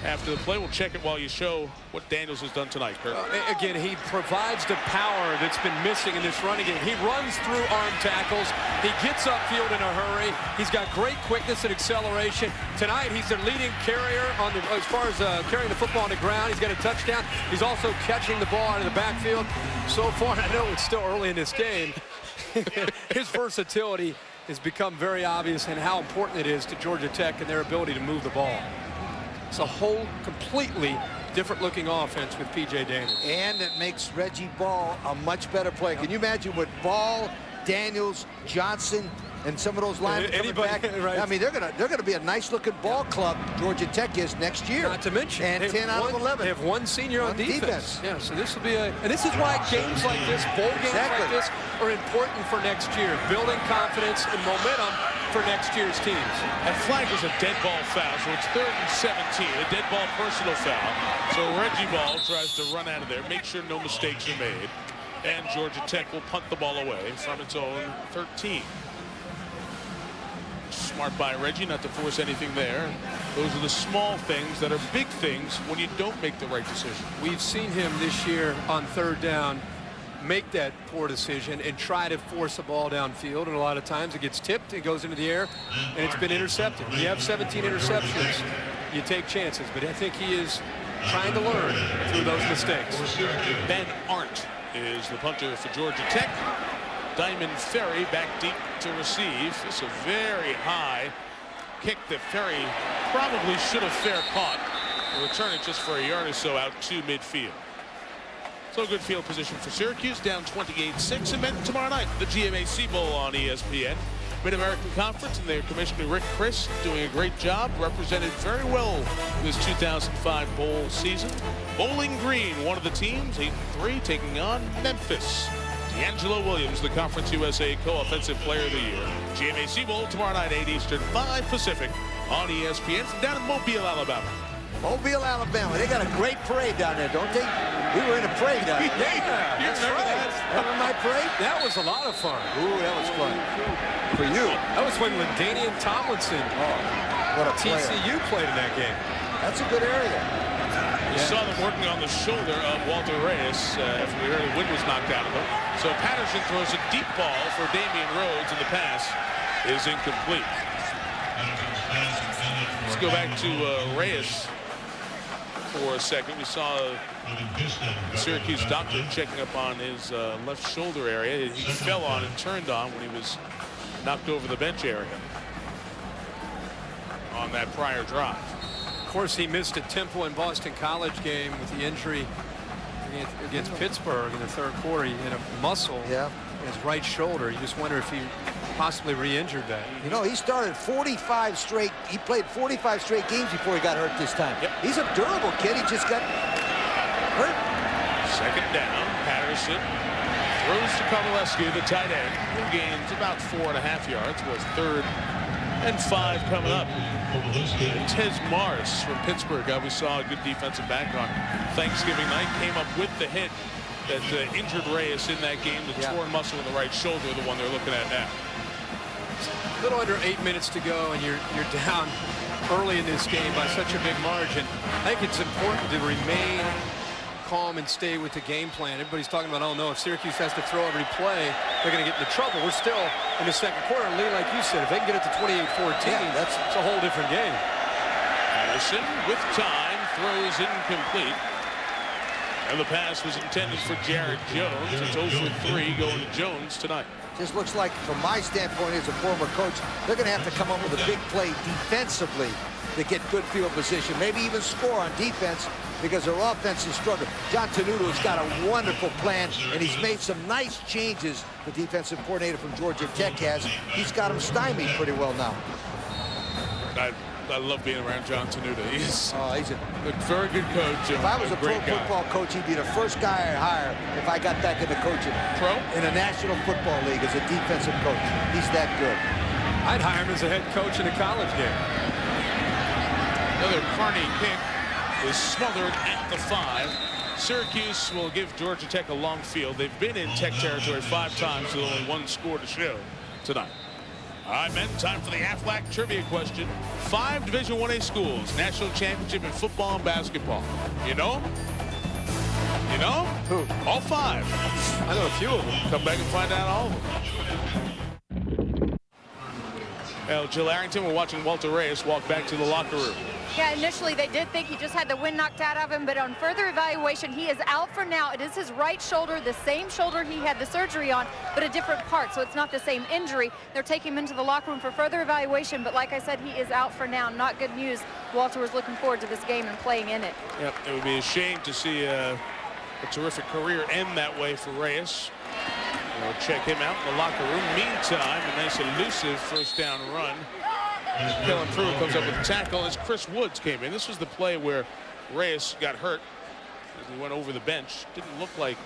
after the play. We'll check it while you show what Daniels has done tonight, Kurt.
Again, he provides the power that's been missing in this running game. He runs through arm tackles. He gets upfield in a hurry. He's got great quickness and acceleration. Tonight, he's their leading carrier as far as carrying the football on the ground. He's got a touchdown. He's also catching the ball out of the backfield. So far, I know it's still early in this game. His versatility has become very obvious and how important it is to Georgia Tech and their ability to move the ball. It's a whole completely different looking offense with P.J. Daniels.
And it makes Reggie Ball a much better player. Can you imagine with Ball, Daniels, Johnson, and some of those linemen coming back?
Right.
I mean, they're gonna be a nice looking ball club. Georgia Tech is next year.
Not to mention,
and 10 out of 11.
They have one senior on defense. Yeah, so this will be and this is why games like this, bowl games like this, are important for next year. Building confidence and momentum for next year's teams.
That flag was a dead ball foul, so it's 3rd and 17. A dead ball personal foul. So Reggie Ball tries to run out of there, make sure no mistakes are made. And Georgia Tech will punt the ball away from its own 13. Smart by Reggie not to force anything there. Those are the small things that are big things when you don't make the right decision.
We've seen him this year on 3rd down make that poor decision and try to force the ball downfield, and a lot of times it gets tipped, it goes into the air, and it's been intercepted. When you have 17 interceptions, you take chances, but I think he is trying to learn through those mistakes.
Ben Arndt is the punter for Georgia Tech. Diamond Ferry back deep to receive. This is a very high kick that Ferry probably should have fair caught. Return it just for a yard or so out to midfield. So good field position for Syracuse, down 28-6, and then tomorrow night, the GMAC Bowl on ESPN. Mid-American Conference and their commissioner Rick Chris doing a great job, represented very well this 2005 bowl season. Bowling Green, one of the teams, 8-3, taking on Memphis. D'Angelo Williams, the Conference USA Co-Offensive Player of the Year. GMAC Bowl tomorrow night, 8 Eastern, 5 Pacific on ESPN from down in Mobile, Alabama.
Mobile, Alabama. They got a great parade down there, don't they? We were in a parade down there.
Yeah,
That's right. Remember my parade?
That was a lot of fun.
Ooh, that was fun. For you.
That was when LaDainian Tomlinson,
What a player.
TCU, played in that game.
That's a good area.
You saw them working on the shoulder of Walter Reyes after the early wind was knocked out of him. So Patterson throws a deep ball for Damian Rhodes, and the pass is incomplete. Let's go back to Reyes for a second. We saw the Syracuse doctor checking up on his left shoulder area. He fell on and turned on when he was knocked over the bench area on that prior drive.
Of course, he missed a Temple and Boston College game with the injury against Pittsburgh in the third quarter. He hit a muscle in his right shoulder. You just wonder if he possibly re-injured that.
You know, he started 45 straight. He played 45 straight games before he got hurt this time.
Yep.
He's a durable kid. He just got hurt.
Second down. Patterson throws to Kovaleski, the tight end, who gains about 4.5 yards with 3rd and 5 coming up. Tez Morris from Pittsburgh, we saw a good defensive back on Thanksgiving night, came up with the hit that injured Reyes in that game, the torn muscle in the right shoulder, the one they're looking at now.
A little under 8 minutes to go, and you're down early in this game by such a big margin. I think it's important to remain calm and stay with the game plan. Everybody's talking about, oh no, if Syracuse has to throw every play, they're going to get into trouble. We're still in the second quarter, and Lee, like you said, if they can get it to 28-14, it's a whole different game.
Patterson with time throws incomplete. And the pass was intended for Jared Jones. It's 0 for 3 going to Jones tonight.
Just looks like, from my standpoint as a former coach, they're going to have to come up with a big play defensively to get good field position, maybe even score on defense, because their offense is struggling. John Tenuto's got a wonderful plan, and he's made some nice changes. The defensive coordinator from Georgia Tech has. He's got him stymied pretty well now.
I love being around John Tenuto. He's
a
very good coach.
If I was a pro football coach, he'd be the first guy I'd hire if I got back into coaching.
Pro?
In a National Football League as a defensive coach. He's that good.
I'd hire him as a head coach in a college game.
Another Carney kick is smothered at the 5. Syracuse will give Georgia Tech a long field. They've been in Tech territory 5 times with only 1 score to show tonight. All right, men, time for the Aflac trivia question. 5 Division I-A schools, national championship in football and basketball. You know? You know?
Who?
All 5.
I know a few of them.
Come back and find out all of them. Well, Jill Arrington, we're watching Walter Reyes walk back to the locker room.
Yeah, initially they did think he just had the wind knocked out of him, but on further evaluation, he is out for now. It is his right shoulder, the same shoulder he had the surgery on, but a different part, so it's not the same injury. They're taking him into the locker room for further evaluation, but like I said, he is out for now. Not good news. Walter was looking forward to this game and playing in it.
Yep, it would be a shame to see a terrific career end that way for Reyes. We'll check him out in the locker room. Meantime, a nice elusive first down run. Kellen Pruitt comes up with a tackle as Chris Woods came in. This was the play where Reyes got hurt as he went over the bench. Didn't look like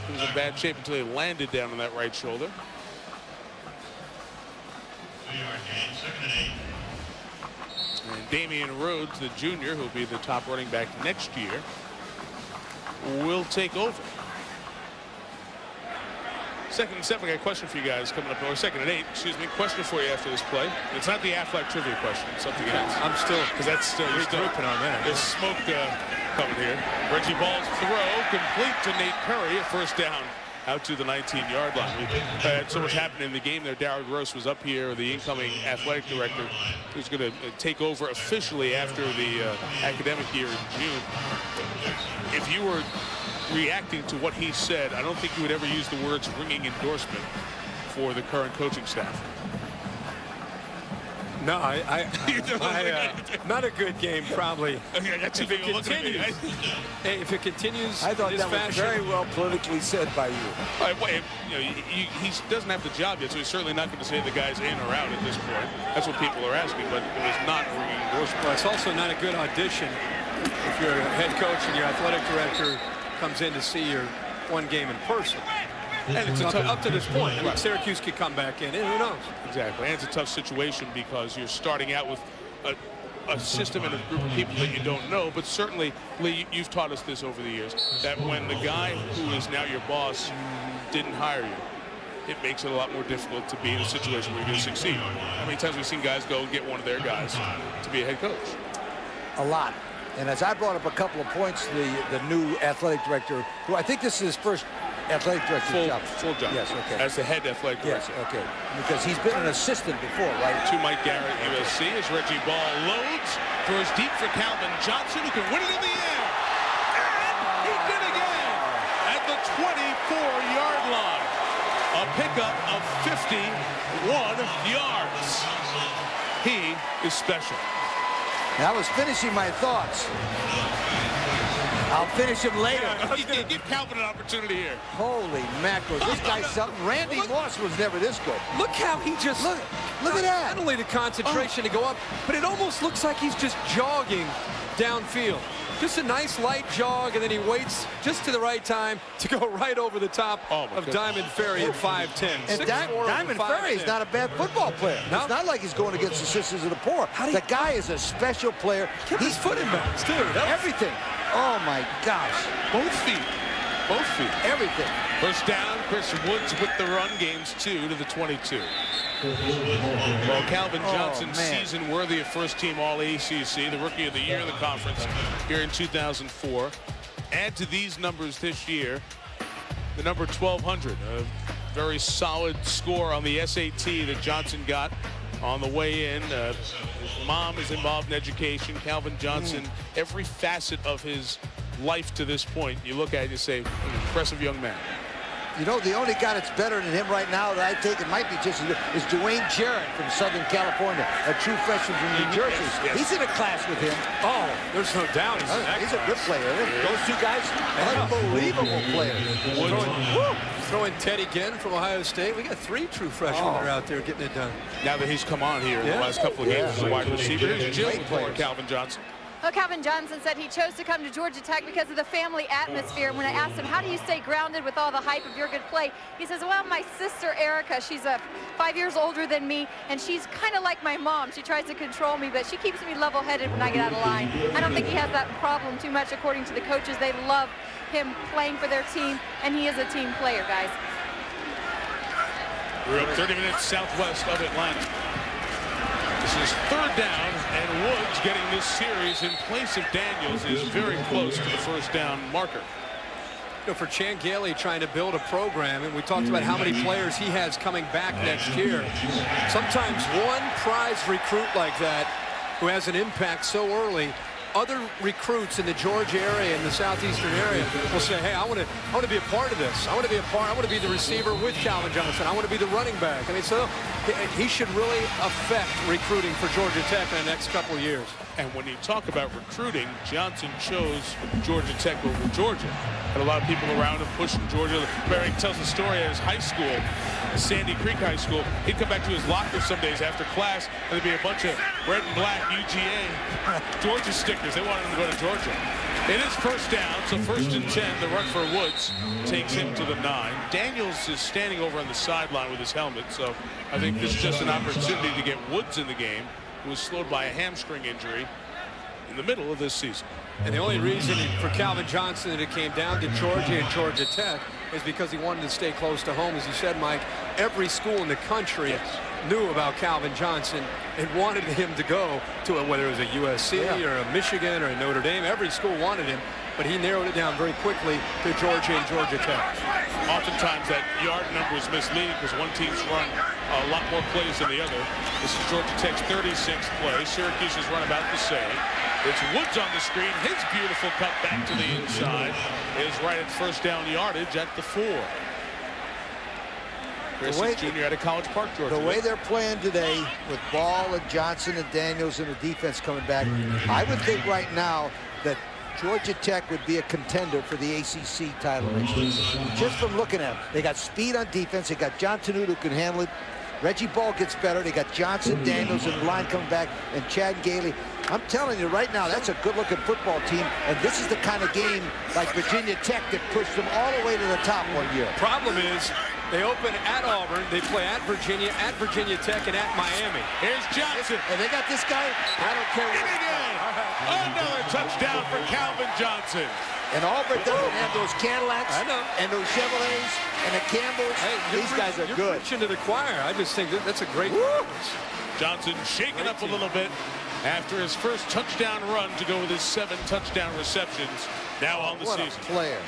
he was in bad shape until he landed down on that right shoulder. And Damian Rhodes, the junior, who will be the top running back next year, will take over. 2nd and 7, I got a question for you guys coming up, or 2nd and 8, excuse me. Question for you after this play. It's not the Aflac trivia question, it's something else.
I'm still,
because that's still
regrouping on that.
There's smoke coming here. Reggie Ball's throw complete to Nate Curry, a first down out to the 19-yard line. We had so much happening in the game there. Darryl Gross was up here, the incoming athletic director, who's going to take over officially after the academic year in June. If you were reacting to what he said, I don't think you would ever use the words ringing endorsement for the current coaching staff.
No, not a good game, probably.
If it continues,
if it continues,
I thought
this
that was
fashion,
very well politically said by you.
He doesn't have the job yet, so he's certainly not going to say the guy's in or out at this point. That's what people are asking, but it was not a ringing endorsement.
Well, it's also not a good audition if you're a head coach and your athletic director comes in to see your one game in person. And it's up to this point. I mean, Syracuse could come back in, and who knows?
Exactly. And it's a tough situation because you're starting out with a system and a group of people that you don't know, but certainly, Lee, you've taught us this over the years, that when the guy who is now your boss didn't hire you, it makes it a lot more difficult to be in a situation where you're going to succeed. How many times we've seen guys go and get one of their guys to be a head coach?
A lot. And as I brought up a couple of points, the new athletic director, who I think this is his first athletic director job.
Full job.
Yes, okay.
As the head athletic director.
Yes, okay. Because he's been an assistant before, right?
To Mike Garrett, USC, as Reggie Ball loads, throws deep for Calvin Johnson, who can win it in the air. And he did again at the 24-yard line. A pickup of 51 yards. He is special.
And I was finishing my thoughts. I'll finish him later.
Yeah, give Calvin an opportunity here.
Holy mackerel. This guy's something. Randy Moss was never this good.
Look how he just...
Look at that.
Not only the concentration to go up, but it almost looks like he's just jogging downfield. Just a nice light jog, and then he waits just to the right time to go right over the top of Diamond Ferry at 5'10".
And Diamond Ferry is not a bad football player. No? It's not like he's going against the sisters of the poor. The guy is a special player.
He's foot in bounds, too.
Everything. Oh, my gosh.
Both feet. Both feet.
Everything.
First down, Chris Woods with the run, gains 2 to the 22. Well, Calvin Johnson, season worthy of first-team All-ACC, the Rookie of the Year in the conference here in 2004. Add to these numbers this year the number 1,200, a very solid score on the SAT that Johnson got on the way in. His mom is involved in education. Calvin Johnson, every facet of his life to this point, you look at it and you say, an impressive young man.
You know, the only guy that's better than him right now that I think it might be just is Dwayne Jarrett from Southern California, a true freshman from New Jersey.
Yes.
He's in a class with him.
Oh, there's no doubt.
He's a good player. Those two guys, unbelievable players.
Throwing Teddy Ginn from Ohio State. We got 3 true freshmen that are out there getting it done.
Now that he's come on here in the last couple of games as a wide receiver, here's Jill for Calvin Johnson.
Well, Calvin Johnson said he chose to come to Georgia Tech because of the family atmosphere. And when I asked him, how do you stay grounded with all the hype of your good play? He says, well, my sister Erica, she's 5 years older than me, and she's kind of like my mom. She tries to control me, but she keeps me level-headed when I get out of line. I don't think he has that problem too much, according to the coaches. They love him playing for their team, and he is a team player, guys.
We're up 30 minutes southwest of Atlanta. This is third down, and Woods getting this series in place of Daniels is very close to the first down marker.
You know, for Chan Gailey trying to build a program, and we talked about how many players he has coming back next year. Sometimes one prize recruit like that who has an impact so early, other recruits in the Georgia area, in the southeastern area, will say, hey, I want to be a part of this. I want to be the receiver with Calvin Johnson. I want to be the running back. I mean, so he should really affect recruiting for Georgia Tech in the next couple of years.
And when you talk about recruiting, Johnson chose Georgia Tech over Georgia. Had a lot of people around him pushing Georgia. Barry tells the story at his high school, Sandy Creek High School. He'd come back to his locker some days after class, and there'd be a bunch of red and black UGA Georgia stickers. They wanted him to go to Georgia. It is first down, so 1st and 10. The run for Woods takes him to the 9. Daniels is standing over on the sideline with his helmet, so I think this is just an opportunity to get Woods in the game, who was slowed by a hamstring injury in the middle of this season.
And the only reason for Calvin Johnson that it came down to Georgia and Georgia Tech is because he wanted to stay close to home. As you said, Mike, every school in the country knew about Calvin Johnson and wanted him to go to whether it was a USC or a Michigan or a Notre Dame. Every school wanted him, but he narrowed it down very quickly to Georgia and Georgia Tech.
Oftentimes that yard number is misleading because one team's run a lot more plays than the other. This is Georgia Tech's 36th play. Syracuse has run about the same. It's Woods on the screen. His beautiful cut back to the inside is right at first down yardage at the 4. Chris is junior out of College Park, Georgia.
The way they're playing today with Ball and Johnson and Daniels and the defense coming back, I would think right now that Georgia Tech would be a contender for the ACC title race. Just from looking at them. They got speed on defense. They got John Tenuta who can handle it. Reggie Ball gets better. They got Johnson, Daniels, and the line coming back, and Chad Gailey. I'm telling you right now, that's a good-looking football team, and this is the kind of game like Virginia Tech that pushed them all the way to the top one year.
Problem is, They open at Auburn. They play at Virginia Tech, and at Miami.
Here's Johnson.
And they got this guy. I don't care what he did.
Another touchdown for Calvin Johnson.
And Auburn doesn't have those Cadillacs
I know.
and those Chevrolets and the Campbells.
Hey,
these guys are
you're
good.
preaching to the choir. I just think that's a great.
Johnson shaken up a little bit after his first touchdown run to go with his 7 touchdown receptions now on the season.
What a player.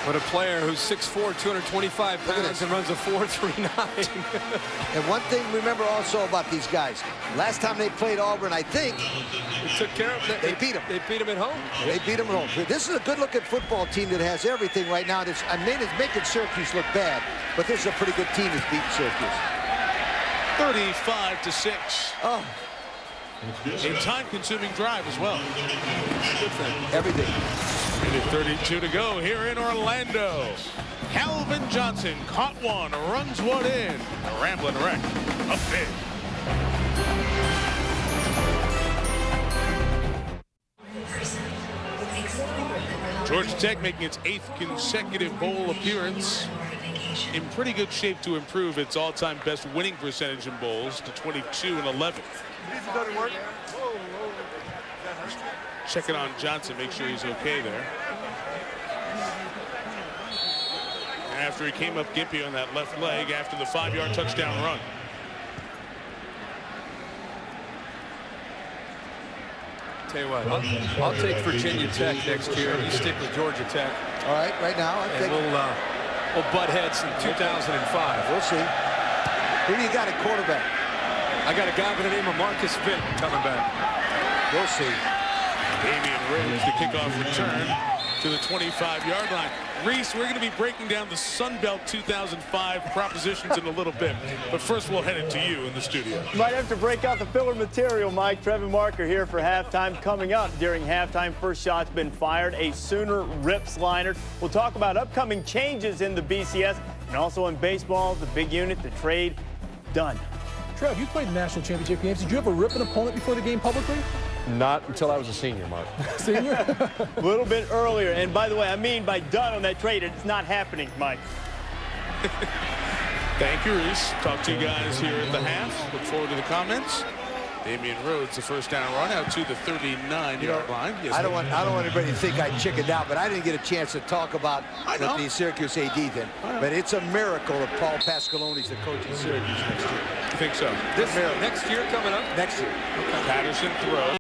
But a player who's 6'4", 225 pounds and runs a 4.39.
And one thing remember also about these guys, last time they played Auburn, I think
They took care of them.
they beat them.
They beat them at home.
They beat them at home. This is a good-looking football team that has everything right now. It's making Syracuse look bad, but this is a pretty good team that's beating Syracuse.
35-6.
Oh,
A time-consuming drive as well.
everything.
Minute 32 to go here in Orlando. Calvin Johnson caught one, runs one in. A rambling wreck up big. Georgia Tech making its 8th consecutive bowl appearance. In pretty good shape to improve its all-time best winning percentage in bowls to 22-11. Checking on Johnson, make sure he's okay there. After he came up gimpy on that left leg after the 5-yard touchdown run.
Tell you what, I'll take Virginia Tech next year. You stick with Georgia Tech.
All right, right now, I think
We'll butt heads in 2005.
we'll see. Who do you got at quarterback?
I got a guy by the name of Marcus Vick coming back.
We'll see.
Damian Rhodes, the kickoff return to the 25-yard line. Reese, we're going to be breaking down the Sun Belt 2005 propositions in a little bit. But first, we'll head it to you in the studio.
You might have to break out the filler material, Mike. Trevin Marker here for halftime. Coming up during halftime, first shot's been fired. A Sooner Rips liner. We'll talk about upcoming changes in the BCS and also in baseball, the big unit, the trade, done.
Trev, you played national championship games. Did you ever rip an opponent before the game publicly?
Not until I was a senior, Mark.
Senior?
A little bit earlier. And by the way, I mean by done on that trade. It's not happening, Mike.
Thank you, Reese. Talk to you guys here at the half. Look forward to the comments. Damian Rhodes, the first down run out to the 39-yard line. Yes,
I don't want anybody to think I chickened out, but I didn't get a chance to talk about what the Syracuse AD then. But it's a miracle that Paul Pasqualoni's the coach at Syracuse next year.
You think so?
Next year coming up?
Next year.
Patterson throws.